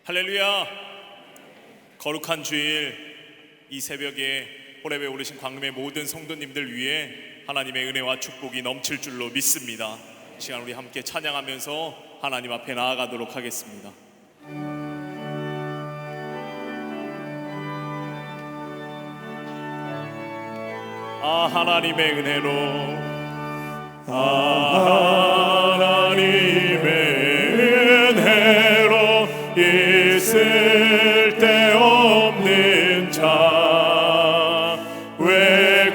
할렐루야. 거룩한 주일 이 새벽에 호렙에 오르신 광림의 모든 성도님들 위해 하나님의 은혜와 축복이 넘칠 줄로 믿습니다. 이 시간 우리 함께 찬양하면서 하나님 앞에 나아가도록 하겠습니다. 하나님의 은혜로 하나님의 은혜로 있을 데 없는 자 왜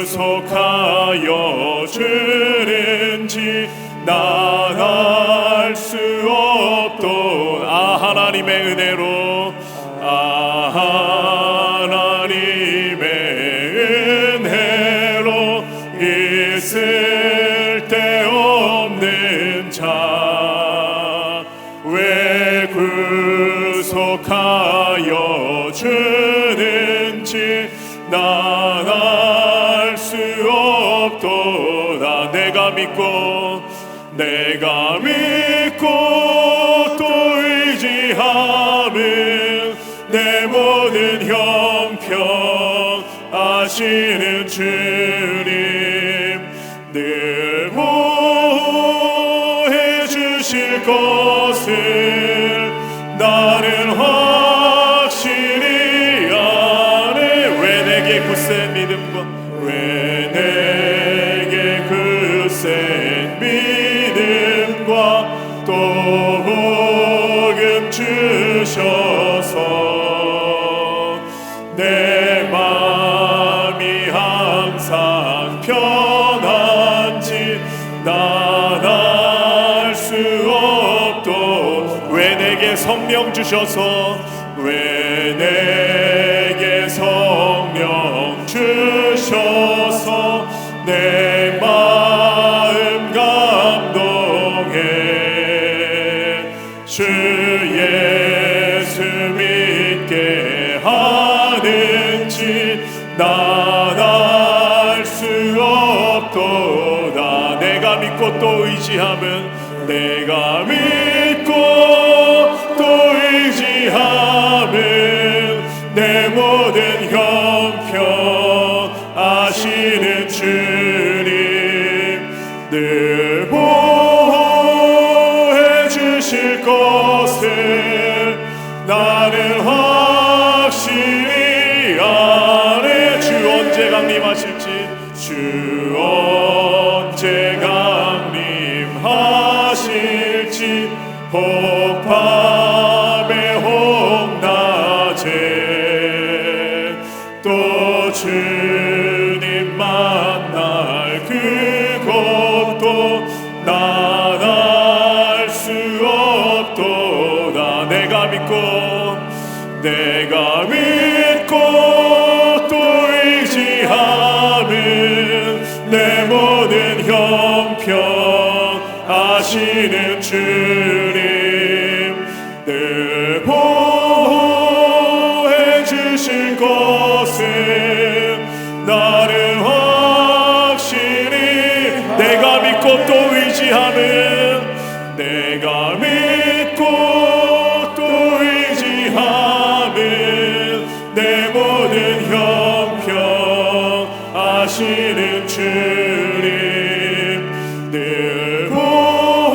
구속하여 주는지 난 알 수 없도 하나님의 은혜로 하나님의 은혜로 있을 데 없는 자 왜 구속하여 주는지 난 알 수 없도다. 내가 믿고 또 의지하는 내 모든 형편 아시는 주님 늘 보호해 주실 것을 나는 확실히 아네. 왜 내게 굳센 믿음과 왜 내게 굳센 믿음과 또 복음 주셔서 내 맘이 항상 편한지 난 알 수 없도 왜 내게 성령 주셔서 왜 내게 성령 주셔서 내 마음 감동해 주 예수 믿게 하는지 난 알 수 없도다. 내가 믿고 또 의지하면 내가 믿고 또 의지하면 내 모든 형편 아시는 주님 늘 보호해 주실 것을 나는 확실히 아네. 주 언제 강림하실지 주 언제 강림하실지 혹밤에 혹낮에 또 주님 만날 그것도 난 알 수 없도다. 내가 믿고 또 의지하면 내 모든 형편 아시는 주님 늘 보호해 주실 것을 나는 확실히 내가 믿고 또 의지하면 내가 믿고 또 의지하면 내 모든 형편 아시는 주님 늘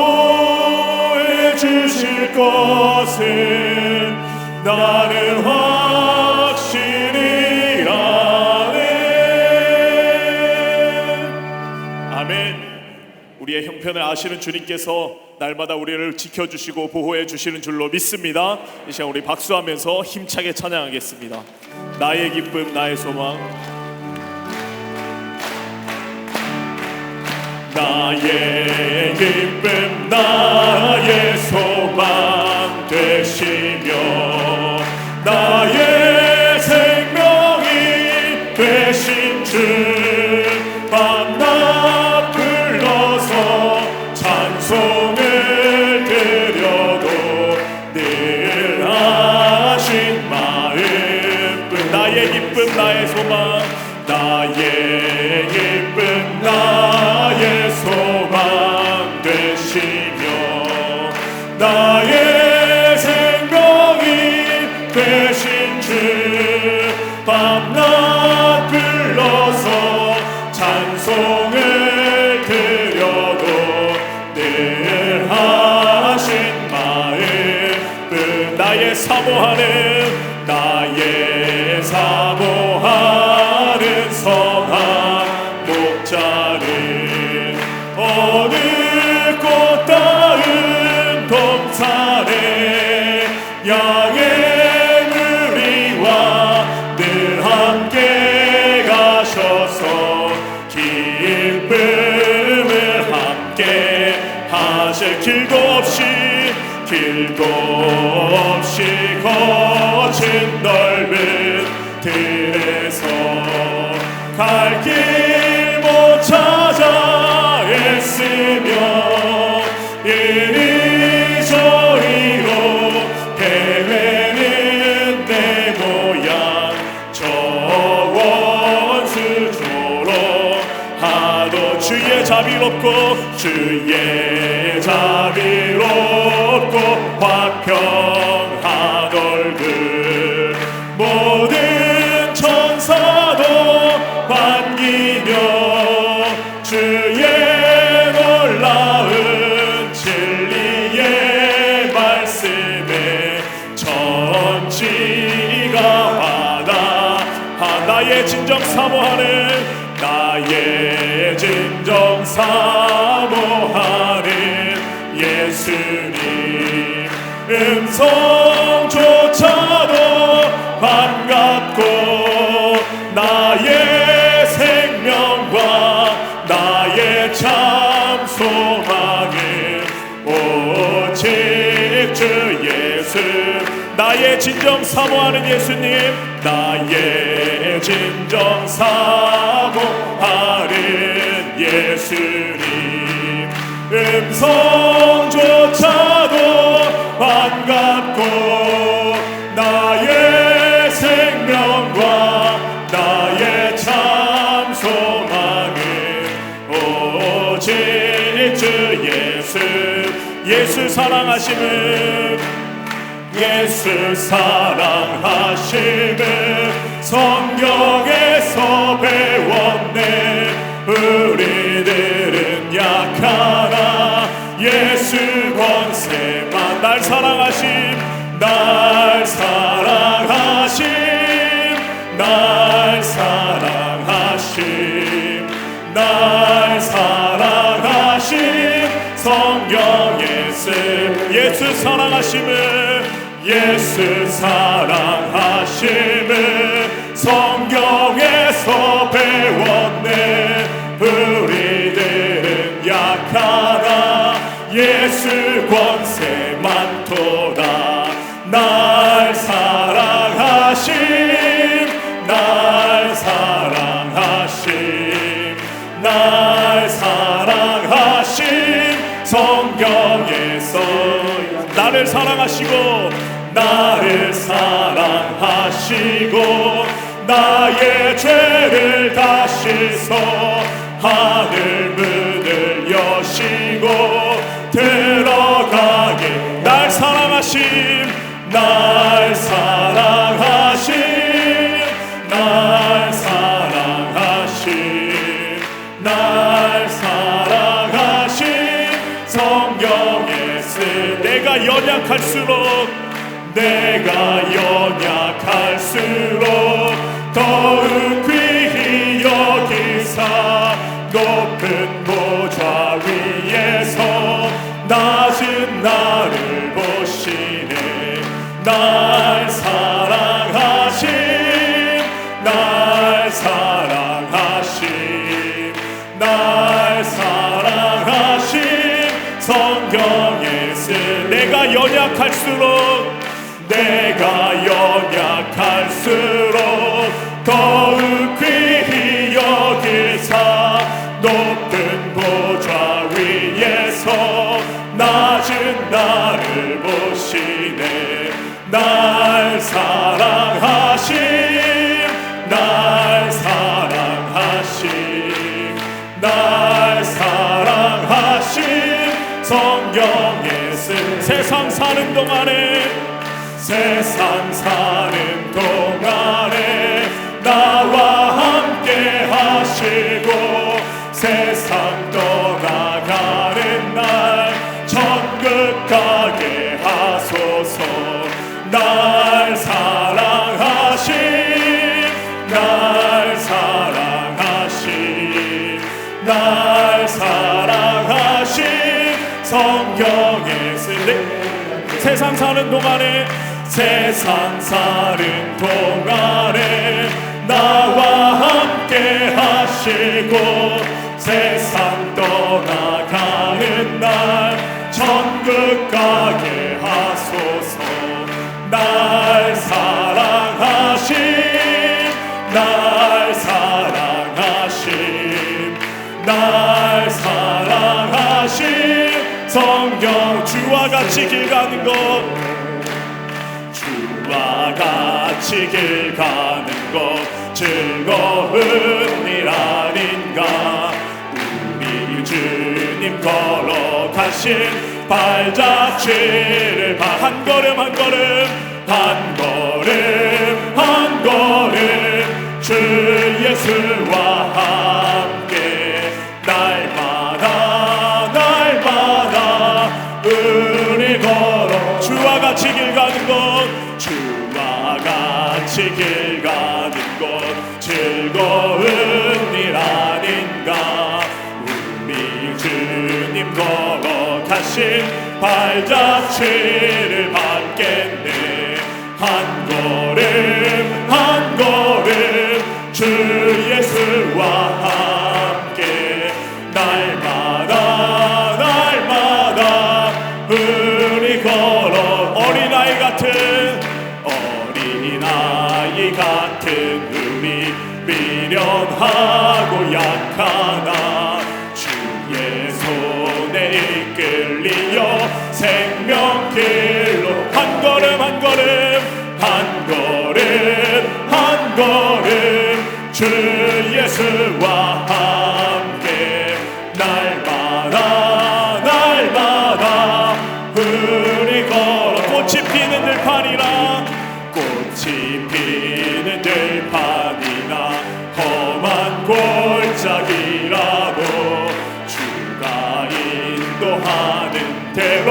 보호해 주실 것을 나는 확실히 아네. 아멘. 우리의 형편을 아시는 주님께서 날마다 우리를 지켜주시고 보호해 주시는 줄로 믿습니다. 이 시간 우리 박수하면서 힘차게 찬양하겠습니다. 나의 기쁨 나의 소망 나의 기쁨 나의 소망 되시며 나의 생명이 되신 주 만나 불러서 찬송을 드려도 늘 하신 마음 나의 기쁨 나의 소망 나의 기쁨 나의 소망 되시며 나 나의 사모하는 나의 사모하는 성한 목자는 어느 꽃 닿은 동산에 양의 무리와 늘 함께 가셔서 기쁨을 함께 하실 길도 없이 거친 넓은 들에서 갈 길 못 찾아 애쓰며 이리저리로 헤매는 내 모양 저 원수조로 하도 주의 자비롭고 화평한 얼굴 모든 천사도 반기며 주의 놀라운 진리의 말씀에 천지가 받아 나의 진정 사모하는 예수님 음성조차도 반갑고 나의 생명과 나의 참 소망은 오직 주 예수 나의 진정 사모하는 예수님 나의 진정 사모하는 예수님 음성조차도 반갑고 나의 생명과 나의 참 소망은 오직 주 예수 사랑하심을 성경에서 배웠네 우리들은 약하나 예수 권세만 날 사랑하심 성경에서 예수 사랑하심을 성경에서 배웠네 우리들은 약하나 예수 권세 많도다 날 사랑하심 성경에서 나를 사랑하시고 나의 죄를 다 씻어 하늘 문을 여시고 들어가게 날 사랑하심 성경에서 내가 연약할수록 더욱 귀히 여기사 높은 보좌 위에서 낮은 나를 보시네 날 사랑하심 성경에서 내가 연약할수록 더욱 귀히 여기사 높은 보좌 위에서 낮은 나를 보시네 날 사랑하심 성경에서 세상 사는 동안에 나와 함께 하시고 세상 떠나가는 날 천국 가게 하소서 날 사랑하신 날 사랑하신 날 사랑하신 성경의 세상 사는 동안에 세상 사는 동안에 나와 함께 하시고 세상 떠나가는 날 천국 가게 하소서. 날 사랑하신 날 사랑하신 날 사랑하신 성경 주와 같이 길 가는 것 주와 같이 길 가는 것 즐거운 일 아닌가. 우리 주님 걸어가신 발자취를 한 걸음 한 걸음 한 걸음 한 걸음 주 예수와 함께 날마다 날마다 우리 걸어 주와 같이 길 가는 것 주와 같이 길 가는 것 즐거운 일 아닌가. 우리 주님 걸어가신 발자취를 밟겠네. 한 걸음 한 걸음 주 예수와 함께 날마다 날마다 우리 걸어 어린아이 같은 우리 미련하고 약하나 주의 손에 이끌리어 생명길로 한 걸음 한 걸음 한 걸음 한 걸음 주 예수와 함께 날마다 날마다 우리 걸어 꽃이 피는 들판이라 꽃이 피는 들판이나 험한 골짜기라도 주가 인도하는 대로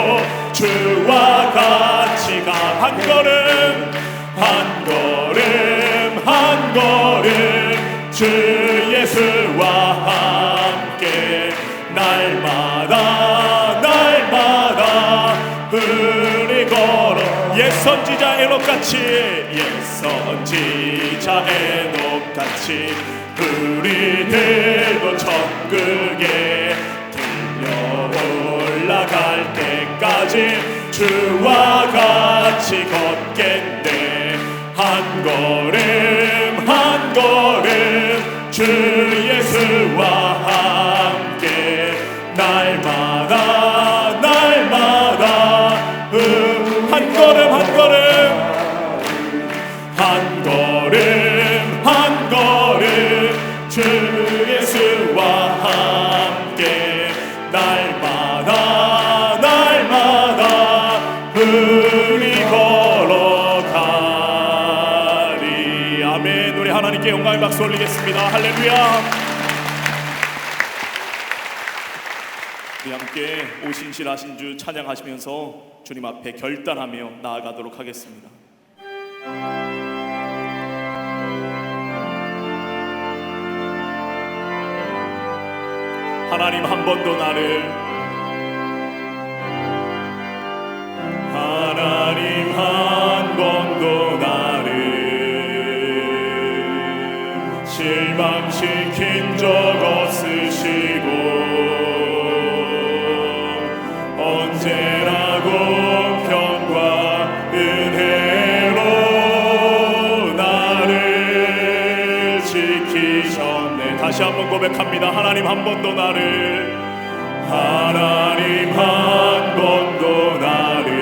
주와 같이 가. 한 걸음 한 걸음 한 걸음 주 예수와 함께 날마다 날마다 우리 걸어 옛 선지자 에녹같이 옛 선지자 에녹같이 우리들도 천국에 들려 올라갈 때까지 주와 같이 걷겠네. 한 걸음 한 걸음 주 예수와 함께 날마다 날마다 한 걸음 한 걸음 한 걸음 한 걸음 주 예수와 함께 날마다 날마다 우리 걸어가리. 아멘. 우리 하나님께 영광의 박수 올리겠습니다. 할렐루야. 우리 함께 오신실하신 주 찬양하시면서 주님 앞에 결단하며 나아가도록 하겠습니다. 하나님 한 번도 나를 하나님 한 번도 나를 실망시킨 적 없으시고 언제나 공평과 은혜로 나를 지키셨네. 다시 한번 고백합니다. 하나님 한 번도 나를 하나님 한 번도 나를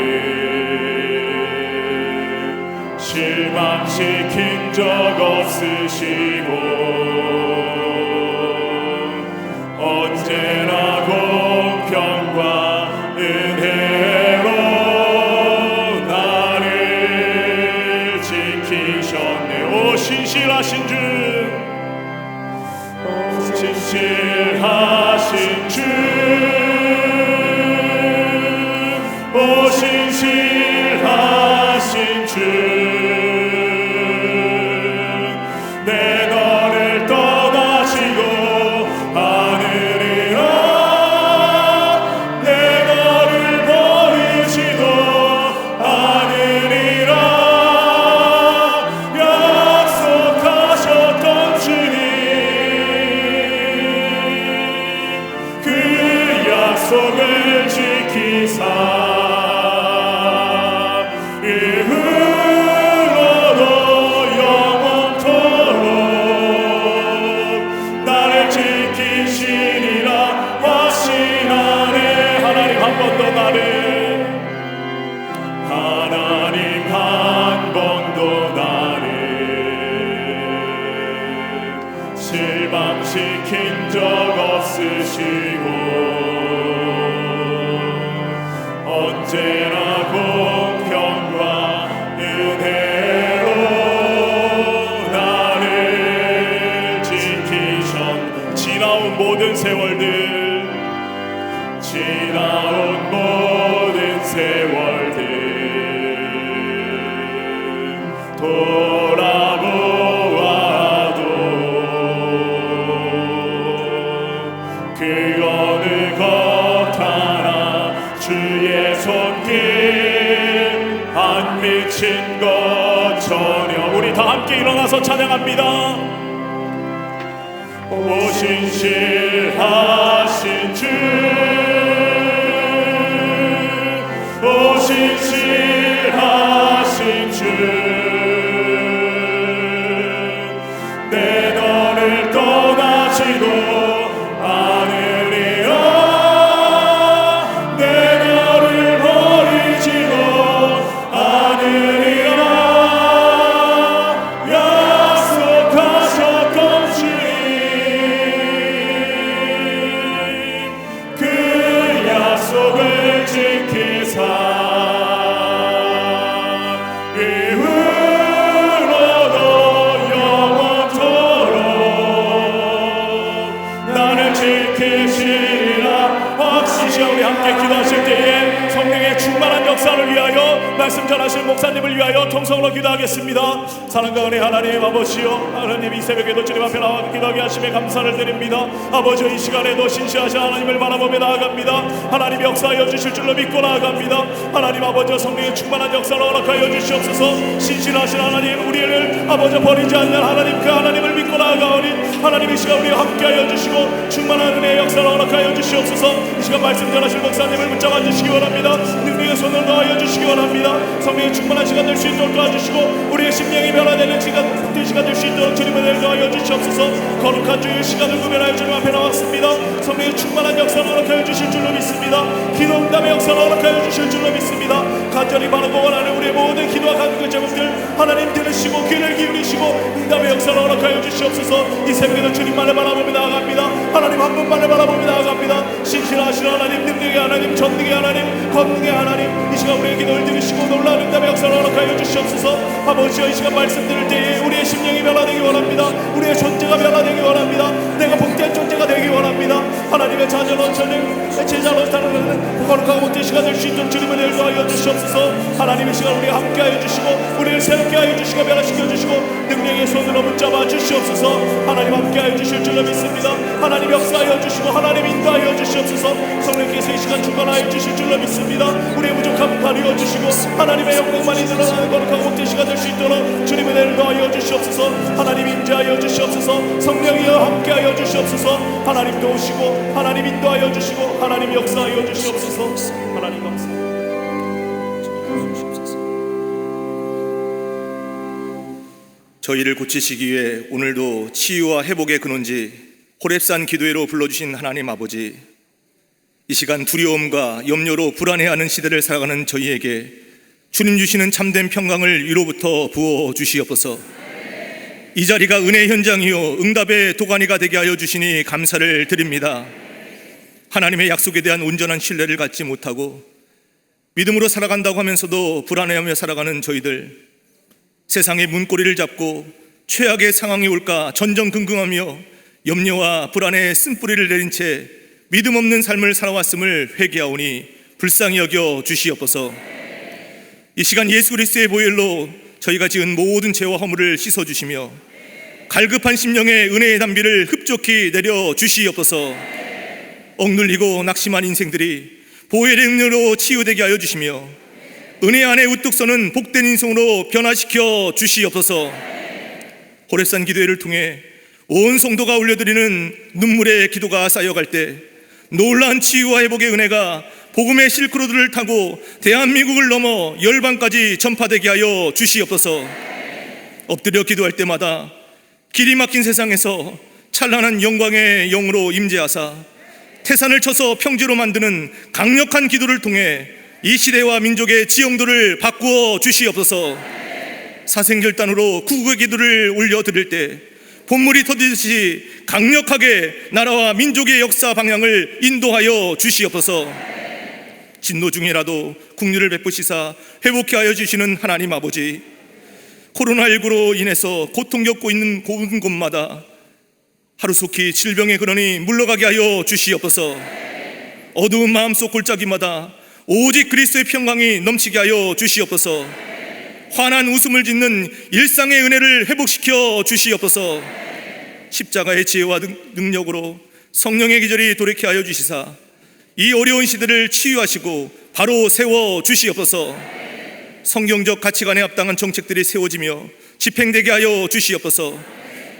실망시킨 적 없으시고 언제나 공평과 은혜로 나를 지키셨네. 오 신실하신 주 신실하신 주 오 신실하신 주 주 내 너를 떠나시고 하늘이라 내 너를 버리시고 하늘이라 약속하셨던 주님 그 약속을 지키사 실망시킨 적 없으시고 언제나 공평과 은혜로 나를 지키셨네. 지나온 모든 세월들 지나온 모든 세월들 그 어느 것 하나 주의 손길 안 미친 것 전혀. 우리 다 함께 일어나서 찬양합니다. 오신실하신 주 오신실하신 주 내 너를 떠나시고 기도하실 때에 성령의 충만한 역사를 위하여 말씀 전하실 목사님을 위하여 통성으로 기도하겠습니다. 사랑과 은혜 하나님 아버지여, 하나님 이 새벽에도 주님 앞에 나와 기도하게 하심에 감사를 드립니다. 아버지 이 시간에도 신실하신 하나님을 바라보며 나아갑니다. 하나님 역사하여 주실 줄로 믿고 나아갑니다. 하나님 아버지 성령의 충만한 역사를 허락하여 주시옵소서. 신실하신 하나님 우리를 아버지 버리지 않는 하나님 그 하나님을 믿고 나아가오니 하나님 이 시간 우리와 함께하여 주시고 충만한 은혜의 역사를 허락하여 주시옵소서. 이 시간 말씀 전하실 목사님을 붙잡아 주시기 원합니다. 능력의 손을 넣어 주시기 원합니다. 성령의 충만한 시간 될 수 있도록 도와주시고 우리의 심령이 변화되는 시간 될 수 있도록 주님의 은혜를 더하여 주시옵소서. 거룩한 주의 시간을 구별하여 주님 앞에 나왔습니다. 성령의 충만한 역사를 허락하여 주실 줄로 믿습니다. 기도 응답의 역사를 허락하여 주실 줄로 믿습니다. 간절히 바라고 원하는 우리의 모든 기도와 간구 제목들 하나님 들으시고 귀를 기울이시고 응답의 역사를 허락하여 주시옵소서. 이 새벽에도 주님만을 바라보며 나아갑니다. 하나님 한 분만을 바라보며 나아갑니다. 신실하신 하나님, 능력의 하나님, 전능의 하나님, 권능의 하나님, 이 시간 우리의 기도를 들으시고 놀라운 응답의 역사를 허락하여 주시옵소서. 아버지여 이 시간 말씀 들을 때에 우리의 심령이 변화되기 원합니다. 우리의 존재가 변화되기 원합니다. 내가 복된 존재가 되기 원합니다. 하나님의 자녀로 저는 제자로 살아가는 거룩하고 복된 시간 될 수 있도록 주님을 인도하여 주시옵소서. 하나님의 시간 우리와 함께하여 주시고 우리를 새롭게 하여 주시고 변화시켜 주시고 능력의 손으로 붙잡아 주시옵소서. 하나님 함께하여 주실 줄로 믿습니다. 하나님 역사하여 주시고 하나님 인도하여 주시옵소서. 성령께서 이 시간 주관하여 주실 줄로 믿습니다. 우리의 부족함을 가리워 주시고 하나님의 영광만이 드러나는 거룩하고 복된 시간 될 수 있도록 주님의 은혜를 더하여 주시옵소서. 하나님 임재하여 주시옵소서. 성령이여 함께하여 주시옵소서. 하나님 도우시고 하나님 인도하여 주시고 하나님 역사하여 주시옵소서. 하나님 감사합니다. 저희를 고치시기 위해 오늘도 치유와 회복의 근원지 호렙산 기도회로 불러주신 하나님 아버지, 이 시간 두려움과 염려로 불안해하는 시대를 살아가는 저희에게 주님 주시는 참된 평강을 위로부터 부어 주시옵소서. 이 자리가 은혜의 현장이요 응답의 도가니가 되게 하여 주시니 감사를 드립니다. 하나님의 약속에 대한 온전한 신뢰를 갖지 못하고 믿음으로 살아간다고 하면서도 불안해하며 살아가는 저희들, 세상의 문고리를 잡고 최악의 상황이 올까 전전긍긍하며 염려와 불안의 쓴뿌리를 내린 채 믿음 없는 삶을 살아왔음을 회개하오니 불쌍히 여겨 주시옵소서. 이 시간 예수 그리스도의 보혈로 저희가 지은 모든 죄와 허물을 씻어주시며 갈급한 심령의 은혜의 담비를 흡족히 내려주시옵소서. 억눌리고 낙심한 인생들이 보혈의 능력으로 치유되게 하여 주시며 은혜 안에 우뚝 서는 복된 인생으로 변화시켜 주시옵소서. 호렙산 기도회를 통해 온 성도가 올려드리는 눈물의 기도가 쌓여갈 때 놀라운 치유와 회복의 은혜가 복음의 실크로드를 타고 대한민국을 넘어 열방까지 전파되게 하여 주시옵소서. 엎드려 기도할 때마다 길이 막힌 세상에서 찬란한 영광의 영으로 임재하사 태산을 쳐서 평지로 만드는 강력한 기도를 통해 이 시대와 민족의 지형도를 바꾸어 주시옵소서. 사생결단으로 구국의 기도를 올려드릴 때 본물이 터지듯이 강력하게 나라와 민족의 역사 방향을 인도하여 주시옵소서. 진노 중이라도 국류를 베푸시사 회복케 하여 주시는 하나님 아버지, 코로나19로 인해서 고통 겪고 있는 모든 곳마다 하루속히 질병의 근원이 물러가게 하여 주시옵소서. 어두운 마음속 골짜기마다 오직 그리스도의 평강이 넘치게 하여 주시옵소서. 환한 웃음을 짓는 일상의 은혜를 회복시켜 주시옵소서. 십자가의 지혜와 능력으로 성령의 기절이 돌이켜 하여 주시사 이 어려운 시대를 치유하시고 바로 세워 주시옵소서. 성경적 가치관에 합당한 정책들이 세워지며 집행되게 하여 주시옵소서.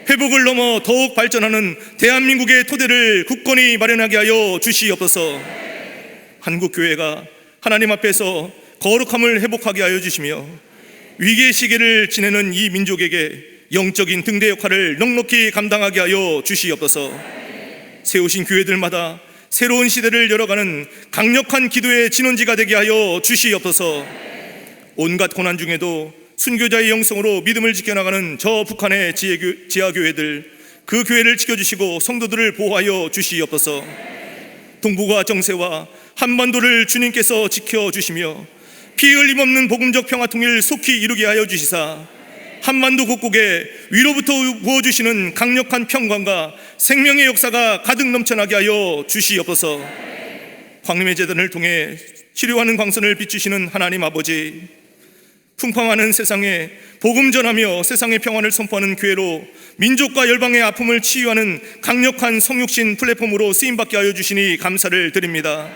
회복을 넘어 더욱 발전하는 대한민국의 토대를 굳건히 마련하게 하여 주시옵소서. 한국교회가 하나님 앞에서 거룩함을 회복하게 하여 주시며 위기의 시기를 지내는 이 민족에게 영적인 등대 역할을 넉넉히 감당하게 하여 주시옵소서. 세우신 교회들마다 새로운 시대를 열어가는 강력한 기도의 진원지가 되게 하여 주시옵소서. 온갖 고난 중에도 순교자의 영성으로 믿음을 지켜나가는 저 북한의 지하교회들, 그 교회를 지켜주시고 성도들을 보호하여 주시옵소서. 동북아 정세와 한반도를 주님께서 지켜주시며 피 흘림 없는 복음적 평화통일 속히 이루게 하여 주시사 한반도 곳곳에 위로부터 부어주시는 강력한 평강과 생명의 역사가 가득 넘쳐나게 하여 주시옵소서. 광림의 재단을 통해 치료하는 광선을 비추시는 하나님 아버지, 풍파하는 세상에 복음 전하며 세상의 평안을 선포하는 교회로 민족과 열방의 아픔을 치유하는 강력한 성육신 플랫폼으로 쓰임받게 하여 주시니 감사를 드립니다.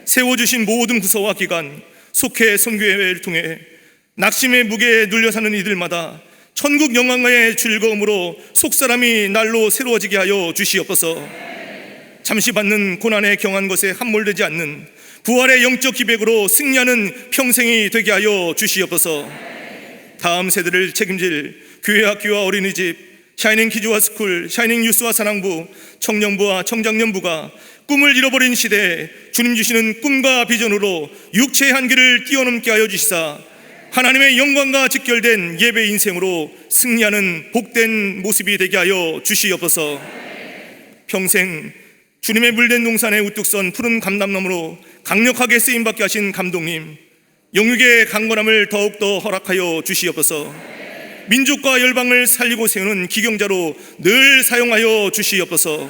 세워주신 모든 부서와 기관, 속회 선교회를 통해 낙심의 무게에 눌려 사는 이들마다 천국 영광의 즐거움으로 속사람이 날로 새로워지게 하여 주시옵소서. 잠시 받는 고난에 경한 것에 함몰되지 않는 부활의 영적 기백으로 승리하는 평생이 되게 하여 주시옵소서. 다음 세대를 책임질 교회, 학교와 어린이집, 샤이닝 키즈와 스쿨, 샤이닝 유스와 사랑부, 청년부와 청장년부가 꿈을 잃어버린 시대에 주님 주시는 꿈과 비전으로 육체의 한계를 뛰어넘게 하여 주시사 하나님의 영광과 직결된 예배 인생으로 승리하는 복된 모습이 되게 하여 주시옵소서. 평생 주님의 물된 동산에 우뚝 선 푸른 감람나무로 강력하게 쓰임받게 하신 감독님, 영육의 강건함을 더욱더 허락하여 주시옵소서. 민족과 열방을 살리고 세우는 기경자로 늘 사용하여 주시옵소서.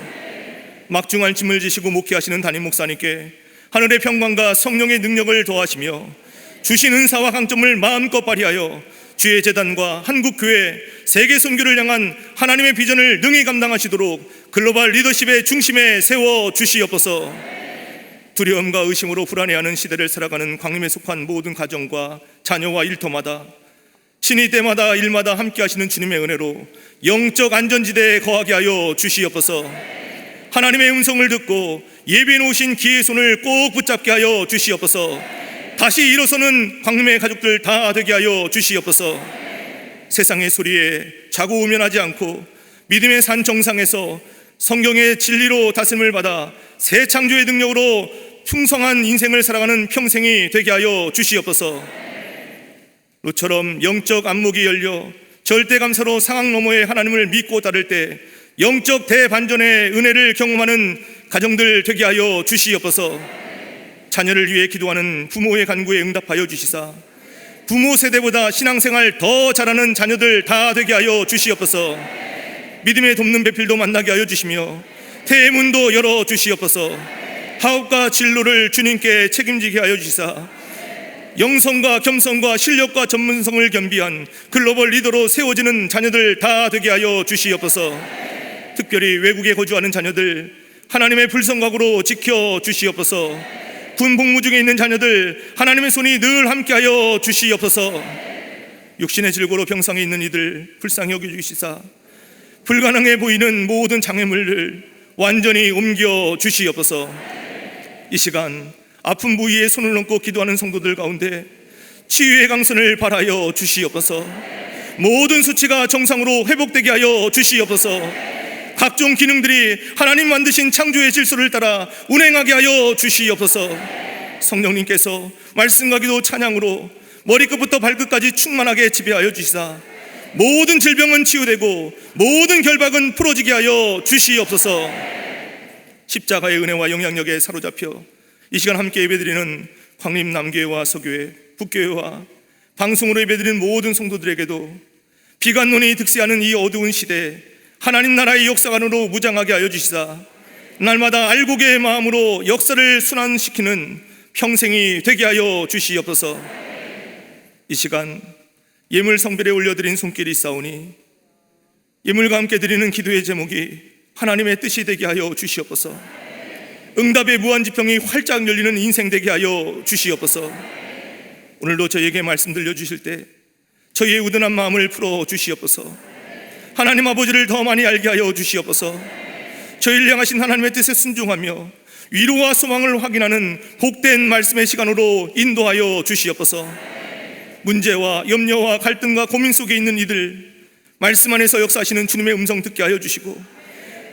막중한 짐을 지시고 목회하시는 담임 목사님께 하늘의 평강과 성령의 능력을 더하시며 주신 은사와 강점을 마음껏 발휘하여 주의 재단과 한국교회, 세계 선교를 향한 하나님의 비전을 능히 감당하시도록 글로벌 리더십의 중심에 세워 주시옵소서. 두려움과 의심으로 불안해하는 시대를 살아가는 광림에 속한 모든 가정과 자녀와 일터마다 신이 때마다 일마다 함께 하시는 주님의 은혜로 영적 안전지대에 거하게 하여 주시옵소서. 하나님의 음성을 듣고 예비해 놓으신 기의 손을 꼭 붙잡게 하여 주시옵소서. 다시 일어서는 광림의 가족들 다 되게 하여 주시옵소서. 세상의 소리에 자고 우면하지 않고 믿음의 산 정상에서 성경의 진리로 다스림을 받아 새 창조의 능력으로 풍성한 인생을 살아가는 평생이 되게 하여 주시옵소서. 롯처럼 영적 안목이 열려 절대 감사로 상황 너머의 하나님을 믿고 따를 때 영적 대반전의 은혜를 경험하는 가정들 되게 하여 주시옵소서. 자녀를 위해 기도하는 부모의 간구에 응답하여 주시사 부모 세대보다 신앙생활 더 잘하는 자녀들 다 되게 하여 주시옵소서. 믿음의 돕는 배필도 만나게 하여 주시며 대문도 열어 주시옵소서. 사업과 진로를 주님께 책임지게 하여 주시사 영성과 겸손과 실력과 전문성을 겸비한 글로벌 리더로 세워지는 자녀들 다 되게 하여 주시옵소서. 특별히 외국에 거주하는 자녀들 하나님의 불성각으로 지켜 주시옵소서. 군 복무 중에 있는 자녀들 하나님의 손이 늘 함께하여 주시옵소서. 육신의 질고로 병상에 있는 이들 불쌍히 여겨주시사 불가능해 보이는 모든 장애물을 완전히 옮겨 주시옵소서. 이 시간 아픈 부위에 손을 얹고 기도하는 성도들 가운데 치유의 강선을 발하여 주시옵소서. 모든 수치가 정상으로 회복되게 하여 주시옵소서. 각종 기능들이 하나님 만드신 창조의 질서를 따라 운행하게 하여 주시옵소서. 성령님께서 말씀과 기도 찬양으로 머리끝부터 발끝까지 충만하게 지배하여 주시사 모든 질병은 치유되고 모든 결박은 풀어지게 하여 주시옵소서. 십자가의 은혜와 영향력에 사로잡혀 이 시간 함께 예배드리는 광림 남교회와 서교회, 북교회와 방송으로 예배드리는 모든 성도들에게도 비관론이 득세하는 이 어두운 시대에 하나님 나라의 역사관으로 무장하게 하여 주시사 날마다 알고계의 마음으로 역사를 순환시키는 평생이 되게 하여 주시옵소서. 이 시간 예물 성별에 올려드린 손길이 있사오니 예물과 함께 드리는 기도의 제목이 하나님의 뜻이 되게 하여 주시옵소서. 응답의 무한지평이 활짝 열리는 인생 되게 하여 주시옵소서. 오늘도 저희에게 말씀 들려주실 때 저희의 우둔한 마음을 풀어 주시옵소서. 하나님 아버지를 더 많이 알게 하여 주시옵소서. 저희를 향하신 하나님의 뜻에 순종하며 위로와 소망을 확인하는 복된 말씀의 시간으로 인도하여 주시옵소서. 문제와 염려와 갈등과 고민 속에 있는 이들 말씀 안에서 역사하시는 주님의 음성 듣게 하여 주시고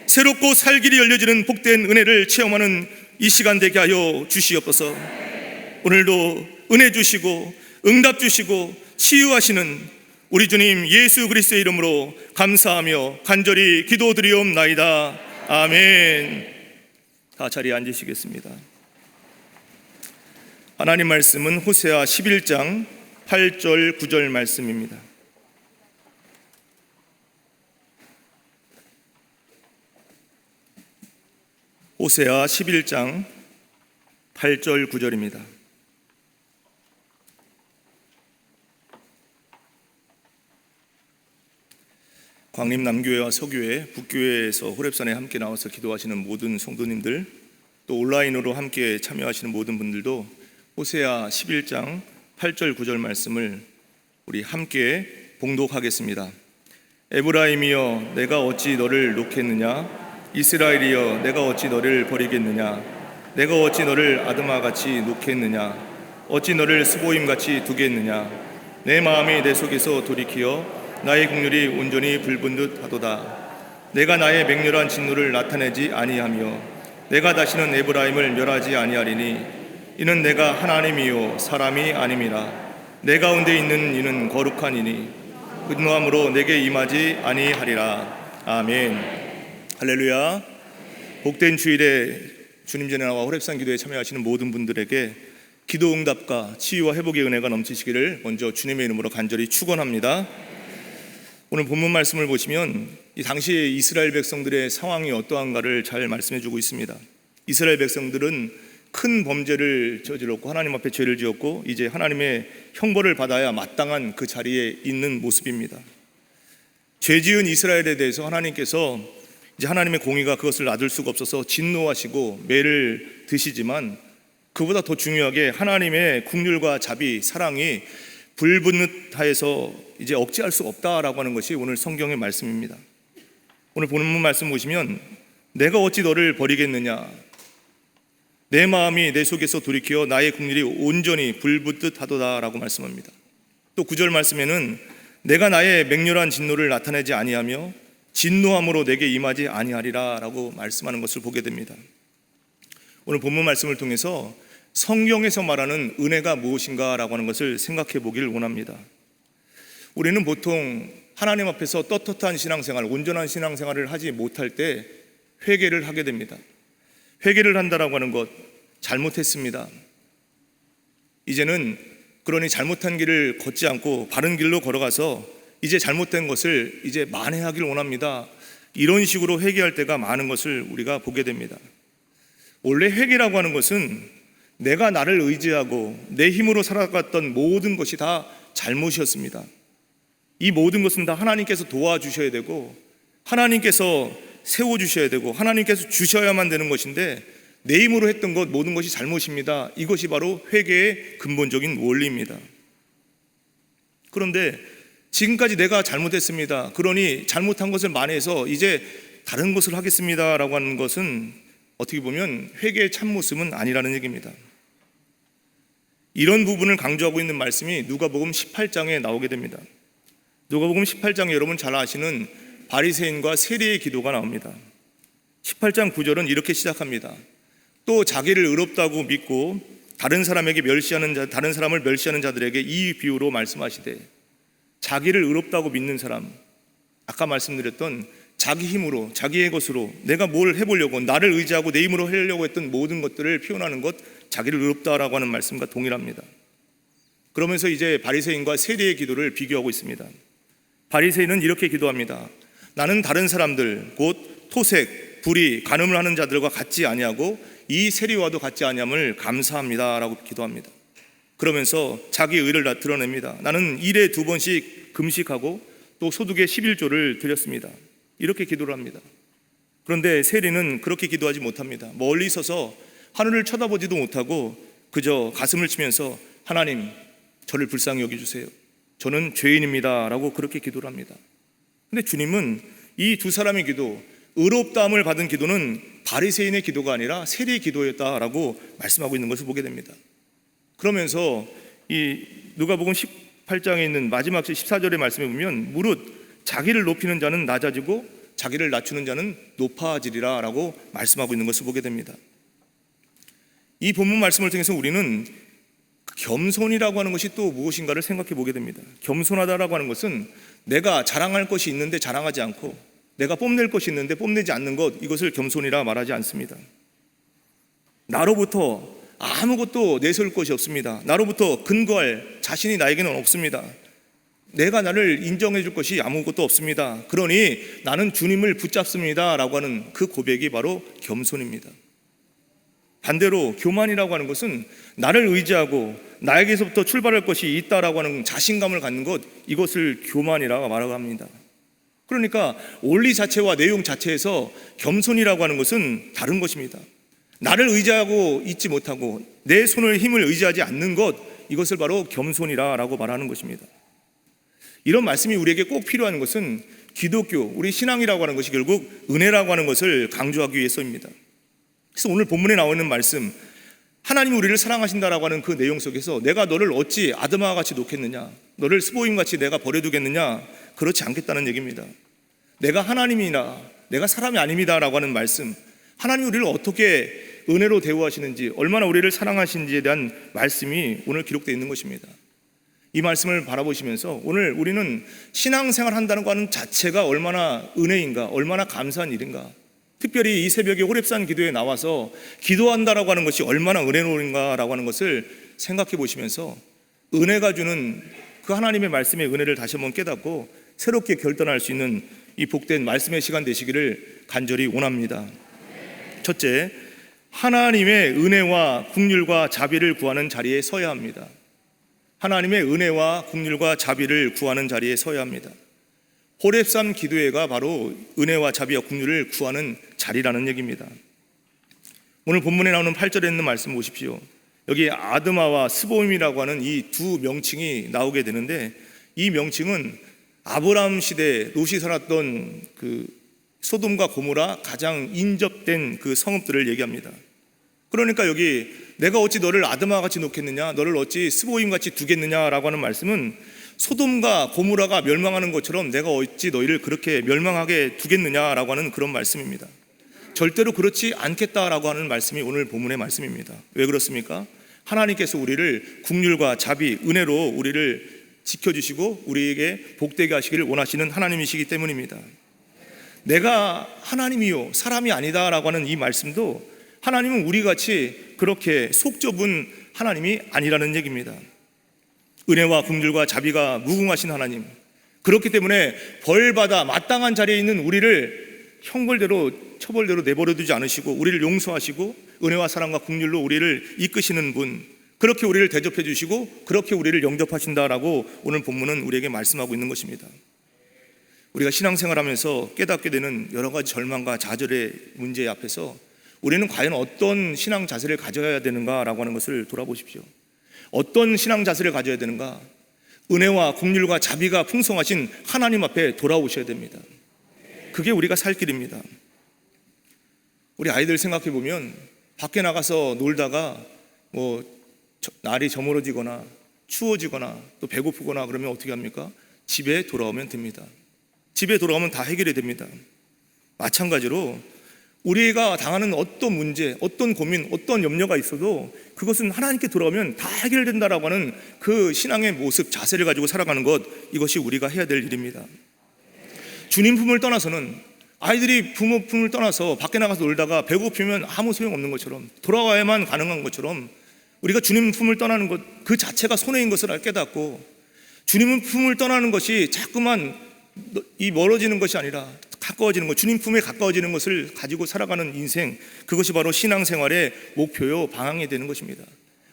새롭고 살 길이 열려지는 복된 은혜를 체험하는 이 시간 되게 하여 주시옵소서. 오늘도 은혜 주시고 응답 주시고 치유하시는 우리 주님 예수 그리스도의 이름으로 감사하며 간절히 기도드리옵나이다. 아멘. 다 자리에 앉으시겠습니다. 하나님 말씀은 호세아 11장 8절 9절 말씀입니다. 호세아 11장 8절 9절입니다. 광림 남교회와 서교회, 북교회에서 호렙산에 함께 나와서 기도하시는 모든 성도님들, 또 온라인으로 함께 참여하시는 모든 분들도 호세아 11장 8절 9절 말씀을 우리 함께 봉독하겠습니다. 에브라임이여 내가 어찌 너를 놓겠느냐? 이스라엘이여 내가 어찌 너를 버리겠느냐? 내가 어찌 너를 아드마같이 놓겠느냐? 어찌 너를 스보임같이 두겠느냐? 내 마음이 내 속에서 돌이키어 나의 국률이 온전히 불붙 듯 하도다. 내가 나의 맹렬한 진노를 나타내지 아니하며 내가 다시는 에브라임을 멸하지 아니하리니 이는 내가 하나님이요 사람이 아님이라. 내 가운데 있는 이는 거룩한 이니 근노함으로 내게 임하지 아니하리라. 아멘. 할렐루야. 복된 주일에 주님 전에 나와 호렙산 기도에 참여하시는 모든 분들에게 기도 응답과 치유와 회복의 은혜가 넘치시기를 먼저 주님의 이름으로 간절히 축원합니다. 오늘 본문 말씀을 보시면 이 당시에 이스라엘 백성들의 상황이 어떠한가를 잘 말씀해 주고 있습니다. 이스라엘 백성들은 큰 범죄를 저질렀고 하나님 앞에 죄를 지었고 이제 하나님의 형벌을 받아야 마땅한 그 자리에 있는 모습입니다. 죄 지은 이스라엘에 대해서 하나님께서 이제 하나님의 공의가 그것을 놔둘 수가 없어서 진노하시고 매를 드시지만 그보다 더 중요하게 하나님의 긍휼과 자비, 사랑이 불붙는 하에서 이제 억제할 수 없다라고 하는 것이 오늘 성경의 말씀입니다. 오늘 본문 말씀 보시면 내가 어찌 너를 버리겠느냐? 내 마음이 내 속에서 돌이켜 나의 긍휼이 온전히 불붙듯 하도다라고 말씀합니다. 또 9절 말씀에는 내가 나의 맹렬한 진노를 나타내지 아니하며 진노함으로 내게 임하지 아니하리라 라고 말씀하는 것을 보게 됩니다. 오늘 본문 말씀을 통해서 성경에서 말하는 은혜가 무엇인가 라고 하는 것을 생각해 보기를 원합니다. 우리는 보통 하나님 앞에서 떳떳한 신앙생활, 온전한 신앙생활을 하지 못할 때 회개를 하게 됩니다. 회개를 한다라고 하는 것 잘못했습니다. 이제는 그러니 잘못한 길을 걷지 않고 바른 길로 걸어가서 이제 잘못된 것을 이제 만회하길 원합니다. 이런 식으로 회개할 때가 많은 것을 우리가 보게 됩니다. 원래 회개라고 하는 것은 내가 나를 의지하고 내 힘으로 살아갔던 모든 것이 다 잘못이었습니다. 이 모든 것은 다 하나님께서 도와주셔야 되고 하나님께서 세워주셔야 되고 하나님께서 주셔야만 되는 것인데 내 힘으로 했던 것 모든 것이 잘못입니다. 이것이 바로 회개의 근본적인 원리입니다. 그런데 지금까지 내가 잘못했습니다. 그러니 잘못한 것을 만회해서 이제 다른 것을 하겠습니다 라고 하는 것은 어떻게 보면 회개의 참모습은 아니라는 얘기입니다. 이런 부분을 강조하고 있는 말씀이 누가복음 18장에 나오게 됩니다. 누가복음 18장에 여러분 잘 아시는 바리새인과 세리의 기도가 나옵니다. 18장 9절은 이렇게 시작합니다. 또 자기를 의롭다고 믿고 다른 사람을 멸시하는 자들에게 이 비유로 말씀하시되, 자기를 의롭다고 믿는 사람, 아까 말씀드렸던 자기 힘으로 자기의 것으로 내가 뭘 해보려고 나를 의지하고 내 힘으로 하려고 했던 모든 것들을 표현하는 것, 자기를 의롭다라고 하는 말씀과 동일합니다. 그러면서 이제 바리새인과 세리의 기도를 비교하고 있습니다. 바리새인은 이렇게 기도합니다. 나는 다른 사람들 곧 토색, 불의, 간음을 하는 자들과 같지 아니하고 이 세리와도 같지 아니함을 감사합니다 라고 기도합니다. 그러면서 자기 의를 드러냅니다. 나는 일에 2번씩 금식하고 또 소득의 11조를 드렸습니다. 이렇게 기도를 합니다. 그런데 세리는 그렇게 기도하지 못합니다. 멀리 서서 하늘을 쳐다보지도 못하고 그저 가슴을 치면서 하나님, 저를 불쌍히 여겨주세요. 저는 죄인입니다 라고 그렇게 기도를 합니다. 근데 주님은 이 두 사람의 기도, 의롭다함을 받은 기도는 바리새인의 기도가 아니라 세리의 기도였다라고 말씀하고 있는 것을 보게 됩니다. 그러면서 이 누가복음 18장에 있는 마지막 14절의 말씀에 보면 무릇 자기를 높이는 자는 낮아지고 자기를 낮추는 자는 높아지리라 라고 말씀하고 있는 것을 보게 됩니다. 이 본문 말씀을 통해서 우리는 겸손이라고 하는 것이 또 무엇인가를 생각해 보게 됩니다. 겸손하다라고 하는 것은 내가 자랑할 것이 있는데 자랑하지 않고 내가 뽐낼 것이 있는데 뽐내지 않는 것, 이것을 겸손이라 말하지 않습니다. 나로부터 아무것도 내세울 것이 없습니다. 나로부터 근거할 자신이 나에게는 없습니다. 내가 나를 인정해 줄 것이 아무것도 없습니다. 그러니 나는 주님을 붙잡습니다 라고 하는 그 고백이 바로 겸손입니다. 반대로 교만이라고 하는 것은 나를 의지하고 나에게서부터 출발할 것이 있다라고 하는 자신감을 갖는 것, 이것을 교만이라고 말하고 합니다. 그러니까 원리 자체와 내용 자체에서 겸손이라고 하는 것은 다른 것입니다. 나를 의지하고 있지 못하고 내 손을 힘을 의지하지 않는 것, 이것을 바로 겸손이라고 말하는 것입니다. 이런 말씀이 우리에게 꼭 필요한 것은 기독교, 우리 신앙이라고 하는 것이 결국 은혜라고 하는 것을 강조하기 위해서입니다. 그래서 오늘 본문에 나와 있는 말씀, 하나님이 우리를 사랑하신다라고 하는 그 내용 속에서 내가 너를 어찌 아드마와 같이 놓겠느냐, 너를 스보임같이 내가 버려두겠느냐, 그렇지 않겠다는 얘기입니다. 내가 하나님이나 내가 사람이 아닙니다 라고 하는 말씀, 하나님이 우리를 어떻게 은혜로 대우하시는지, 얼마나 우리를 사랑하시는지에 대한 말씀이 오늘 기록되어 있는 것입니다. 이 말씀을 바라보시면서 오늘 우리는 신앙생활 한다는 거 하는 자체가 얼마나 은혜인가, 얼마나 감사한 일인가, 특별히 이 새벽에 호렙산 기도에 나와서 기도한다라고 하는 것이 얼마나 은혜로운가라고 하는 것을 생각해 보시면서 은혜가 주는 그 하나님의 말씀의 은혜를 다시 한번 깨닫고 새롭게 결단할 수 있는 이 복된 말씀의 시간 되시기를 간절히 원합니다. 첫째, 하나님의 은혜와 긍휼과 자비를 구하는 자리에 서야 합니다. 하나님의 은혜와 긍휼과 자비를 구하는 자리에 서야 합니다. 호렙산 기도회가 바로 은혜와 자비와 긍휼을 구하는 자리라는 얘기입니다. 오늘 본문에 나오는 8절에 있는 말씀 보십시오. 여기 아드마와 스보임이라고 하는 이 두 명칭이 나오게 되는데, 이 명칭은 아브라함 시대 롯이 살았던 그 소돔과 고모라 가장 인접된 그 성읍들을 얘기합니다. 그러니까 여기 내가 어찌 너를 아드마와 같이 놓겠느냐, 너를 어찌 스보임같이 두겠느냐라고 하는 말씀은 소돔과 고모라가 멸망하는 것처럼 내가 어찌 너희를 그렇게 멸망하게 두겠느냐라고 하는 그런 말씀입니다. 절대로 그렇지 않겠다라고 하는 말씀이 오늘 본문의 말씀입니다. 왜 그렇습니까? 하나님께서 우리를 긍휼과 자비, 은혜로 우리를 지켜주시고 우리에게 복되게 하시기를 원하시는 하나님이시기 때문입니다. 내가 하나님이요 사람이 아니다라고 하는 이 말씀도 하나님은 우리같이 그렇게 속 좁은 하나님이 아니라는 얘기입니다. 은혜와 긍휼과 자비가 무궁하신 하나님, 그렇기 때문에 벌받아 마땅한 자리에 있는 우리를 형벌대로 처벌대로 내버려두지 않으시고 우리를 용서하시고 은혜와 사랑과 긍휼로 우리를 이끄시는 분, 그렇게 우리를 대접해 주시고 그렇게 우리를 영접하신다라고 오늘 본문은 우리에게 말씀하고 있는 것입니다. 우리가 신앙생활하면서 깨닫게 되는 여러 가지 절망과 좌절의 문제 앞에서 우리는 과연 어떤 신앙 자세를 가져야 되는가라고 하는 것을 돌아보십시오. 어떤 신앙 자세를 가져야 되는가? 은혜와 긍휼과 자비가 풍성하신 하나님 앞에 돌아오셔야 됩니다. 그게 우리가 살 길입니다. 우리 아이들 생각해 보면 밖에 나가서 놀다가 날이 저물어지거나 추워지거나 또 배고프거나 그러면 어떻게 합니까? 집에 돌아오면 됩니다. 집에 돌아오면 다 해결이 됩니다. 마찬가지로 우리가 당하는 어떤 문제, 어떤 고민, 어떤 염려가 있어도 그것은 하나님께 돌아오면 다 해결된다라고 하는 그 신앙의 모습, 자세를 가지고 살아가는 것, 이것이 우리가 해야 될 일입니다. 주님 품을 떠나서는, 아이들이 부모 품을 떠나서 밖에 나가서 놀다가 배고프면 아무 소용없는 것처럼, 돌아와야만 가능한 것처럼 우리가 주님 품을 떠나는 것 그 자체가 손해인 것을 깨닫고, 주님 품을 떠나는 것이 자꾸만 이 멀어지는 것이 아니라 가까워지는 것, 주님 품에 가까워지는 것을 가지고 살아가는 인생, 그것이 바로 신앙생활의 목표요 방향이 되는 것입니다.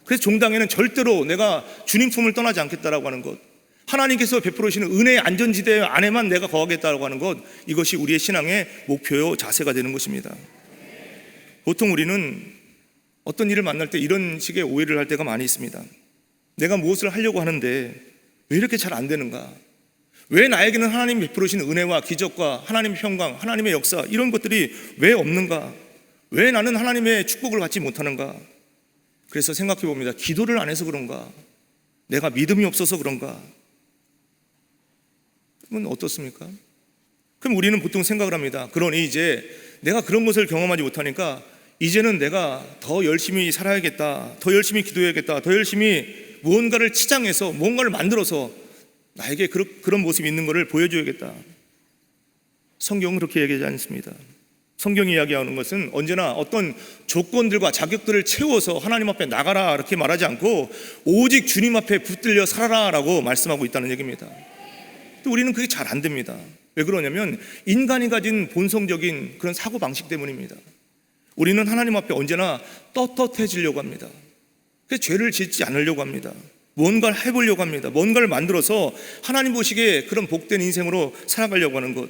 그래서 종당에는 절대로 내가 주님 품을 떠나지 않겠다라고 하는 것, 하나님께서 베풀으시는 은혜의 안전지대 안에만 내가 거하겠다라고 하는 것, 이것이 우리의 신앙의 목표요 자세가 되는 것입니다. 보통 우리는 어떤 일을 만날 때 이런 식의 오해를 할 때가 많이 있습니다. 내가 무엇을 하려고 하는데 왜 이렇게 잘 안 되는가? 왜 나에게는 하나님이 베풀으시는 은혜와 기적과 하나님의 평강, 하나님의 역사, 이런 것들이 왜 없는가? 왜 나는 하나님의 축복을 받지 못하는가? 그래서 생각해 봅니다. 기도를 안 해서 그런가? 내가 믿음이 없어서 그런가? 그러면 어떻습니까? 그럼 우리는 보통 생각을 합니다. 그러니 이제 내가 그런 것을 경험하지 못하니까 이제는 내가 더 열심히 살아야겠다, 더 열심히 기도해야겠다, 더 열심히 무언가를 치장해서 무언가를 만들어서 나에게 그런 모습이 있는 것을 보여줘야겠다. 성경은 그렇게 얘기하지 않습니다. 성경이 이야기하는 것은 언제나 어떤 조건들과 자격들을 채워서 하나님 앞에 나가라 이렇게 말하지 않고 오직 주님 앞에 붙들려 살아라 라고 말씀하고 있다는 얘기입니다. 또 우리는 그게 잘 안 됩니다. 왜 그러냐면 인간이 가진 본성적인 그런 사고방식 때문입니다. 우리는 하나님 앞에 언제나 떳떳해지려고 합니다. 그래서 죄를 짓지 않으려고 합니다. 뭔가를 해보려고 합니다. 뭔가를 만들어서 하나님 보시기에 그런 복된 인생으로 살아가려고 하는 것.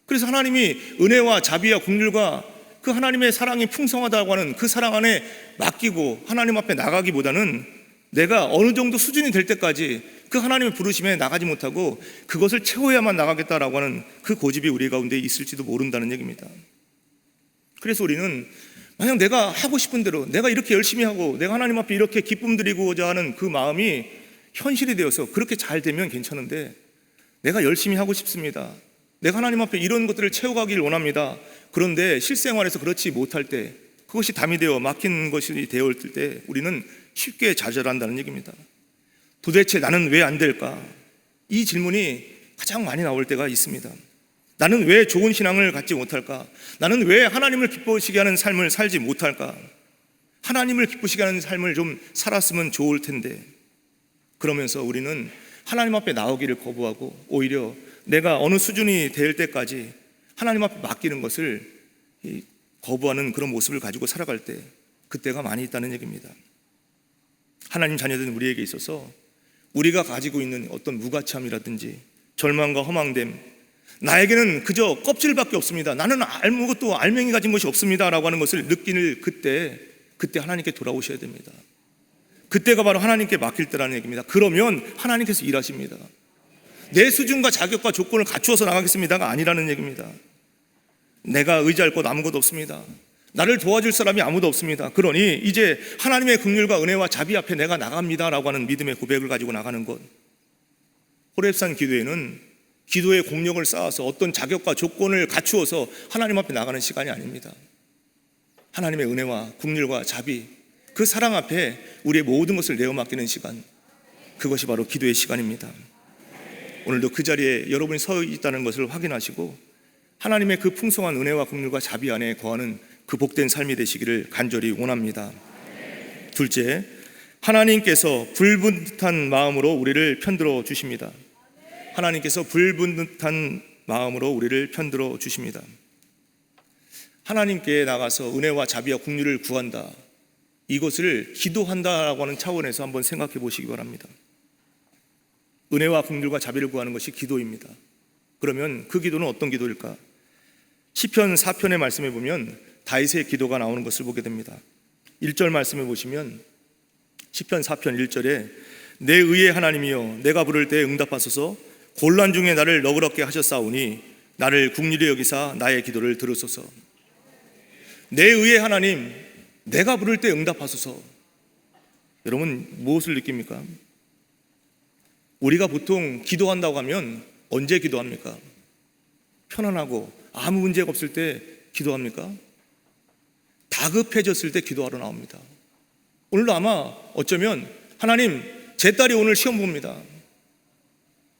그래서 하나님이 은혜와 자비와 긍휼과 그 하나님의 사랑이 풍성하다고 하는 그 사랑 안에 맡기고 하나님 앞에 나가기보다는 내가 어느 정도 수준이 될 때까지 그 하나님의 부르심에 나가지 못하고 그것을 채워야만 나가겠다라고 하는 그 고집이 우리 가운데 있을지도 모른다는 얘기입니다. 그래서 우리는 만약 내가 하고 싶은 대로 내가 이렇게 열심히 하고 내가 하나님 앞에 이렇게 기쁨 드리고자 하는 그 마음이 현실이 되어서 그렇게 잘 되면 괜찮은데, 내가 열심히 하고 싶습니다, 내가 하나님 앞에 이런 것들을 채워가길 원합니다, 그런데 실생활에서 그렇지 못할 때, 그것이 담이 되어 막힌 것이 되어 있을 때 우리는 쉽게 좌절한다는 얘기입니다. 도대체 나는 왜 안 될까? 이 질문이 가장 많이 나올 때가 있습니다. 나는 왜 좋은 신앙을 갖지 못할까? 나는 왜 하나님을 기쁘시게 하는 삶을 살지 못할까? 하나님을 기쁘시게 하는 삶을 좀 살았으면 좋을 텐데, 그러면서 우리는 하나님 앞에 나오기를 거부하고 오히려 내가 어느 수준이 될 때까지 하나님 앞에 맡기는 것을 거부하는 그런 모습을 가지고 살아갈 때, 그때가 많이 있다는 얘기입니다. 하나님 자녀된 우리에게 있어서 우리가 가지고 있는 어떤 무가치함이라든지 절망과 허망됨, 나에게는 그저 껍질밖에 없습니다, 나는 아무것도 알맹이 가진 것이 없습니다 라고 하는 것을 느끼는 그때 하나님께 돌아오셔야 됩니다. 그때가 바로 하나님께 맡길 때라는 얘기입니다. 그러면 하나님께서 일하십니다. 내 수준과 자격과 조건을 갖추어서 나가겠습니다가 아니라는 얘기입니다. 내가 의지할 것 아무것도 없습니다, 나를 도와줄 사람이 아무도 없습니다, 그러니 이제 하나님의 긍휼과 은혜와 자비 앞에 내가 나갑니다 라고 하는 믿음의 고백을 가지고 나가는 것. 호렙산 기도회는 기도의 공력을 쌓아서 어떤 자격과 조건을 갖추어서 하나님 앞에 나가는 시간이 아닙니다. 하나님의 은혜와 긍휼과 자비, 그 사랑 앞에 우리의 모든 것을 내어 맡기는 시간, 그것이 바로 기도의 시간입니다. 오늘도 그 자리에 여러분이 서 있다는 것을 확인하시고 하나님의 그 풍성한 은혜와 긍휼과 자비 안에 거하는 그 복된 삶이 되시기를 간절히 원합니다. 둘째, 하나님께서 불분듯한 마음으로 우리를 편들어 주십니다. 하나님께서 불분듯한 마음으로 우리를 편들어 주십니다. 하나님께 나가서 은혜와 자비와 긍휼을 구한다, 이것을 기도한다라고 하는 차원에서 한번 생각해 보시기 바랍니다. 은혜와 긍휼과 자비를 구하는 것이 기도입니다. 그러면 그 기도는 어떤 기도일까? 시편 4편의 말씀에 보면 다윗의 기도가 나오는 것을 보게 됩니다. 1절 말씀에 보시면 시편 4편 1절에 내 의의 하나님이여 내가 부를 때 응답하소서 곤란 중에 나를 너그럽게 하셨사오니 나를 긍휼히 여기사 나의 기도를 들으소서. 내 의의 하나님, 내가 부를 때 응답하소서. 여러분 무엇을 느낍니까? 우리가 보통 기도한다고 하면 언제 기도합니까? 편안하고 아무 문제가 없을 때 기도합니까? 다급해졌을 때 기도하러 나옵니다. 오늘도 아마 어쩌면 하나님, 제 딸이 오늘 시험 봅니다.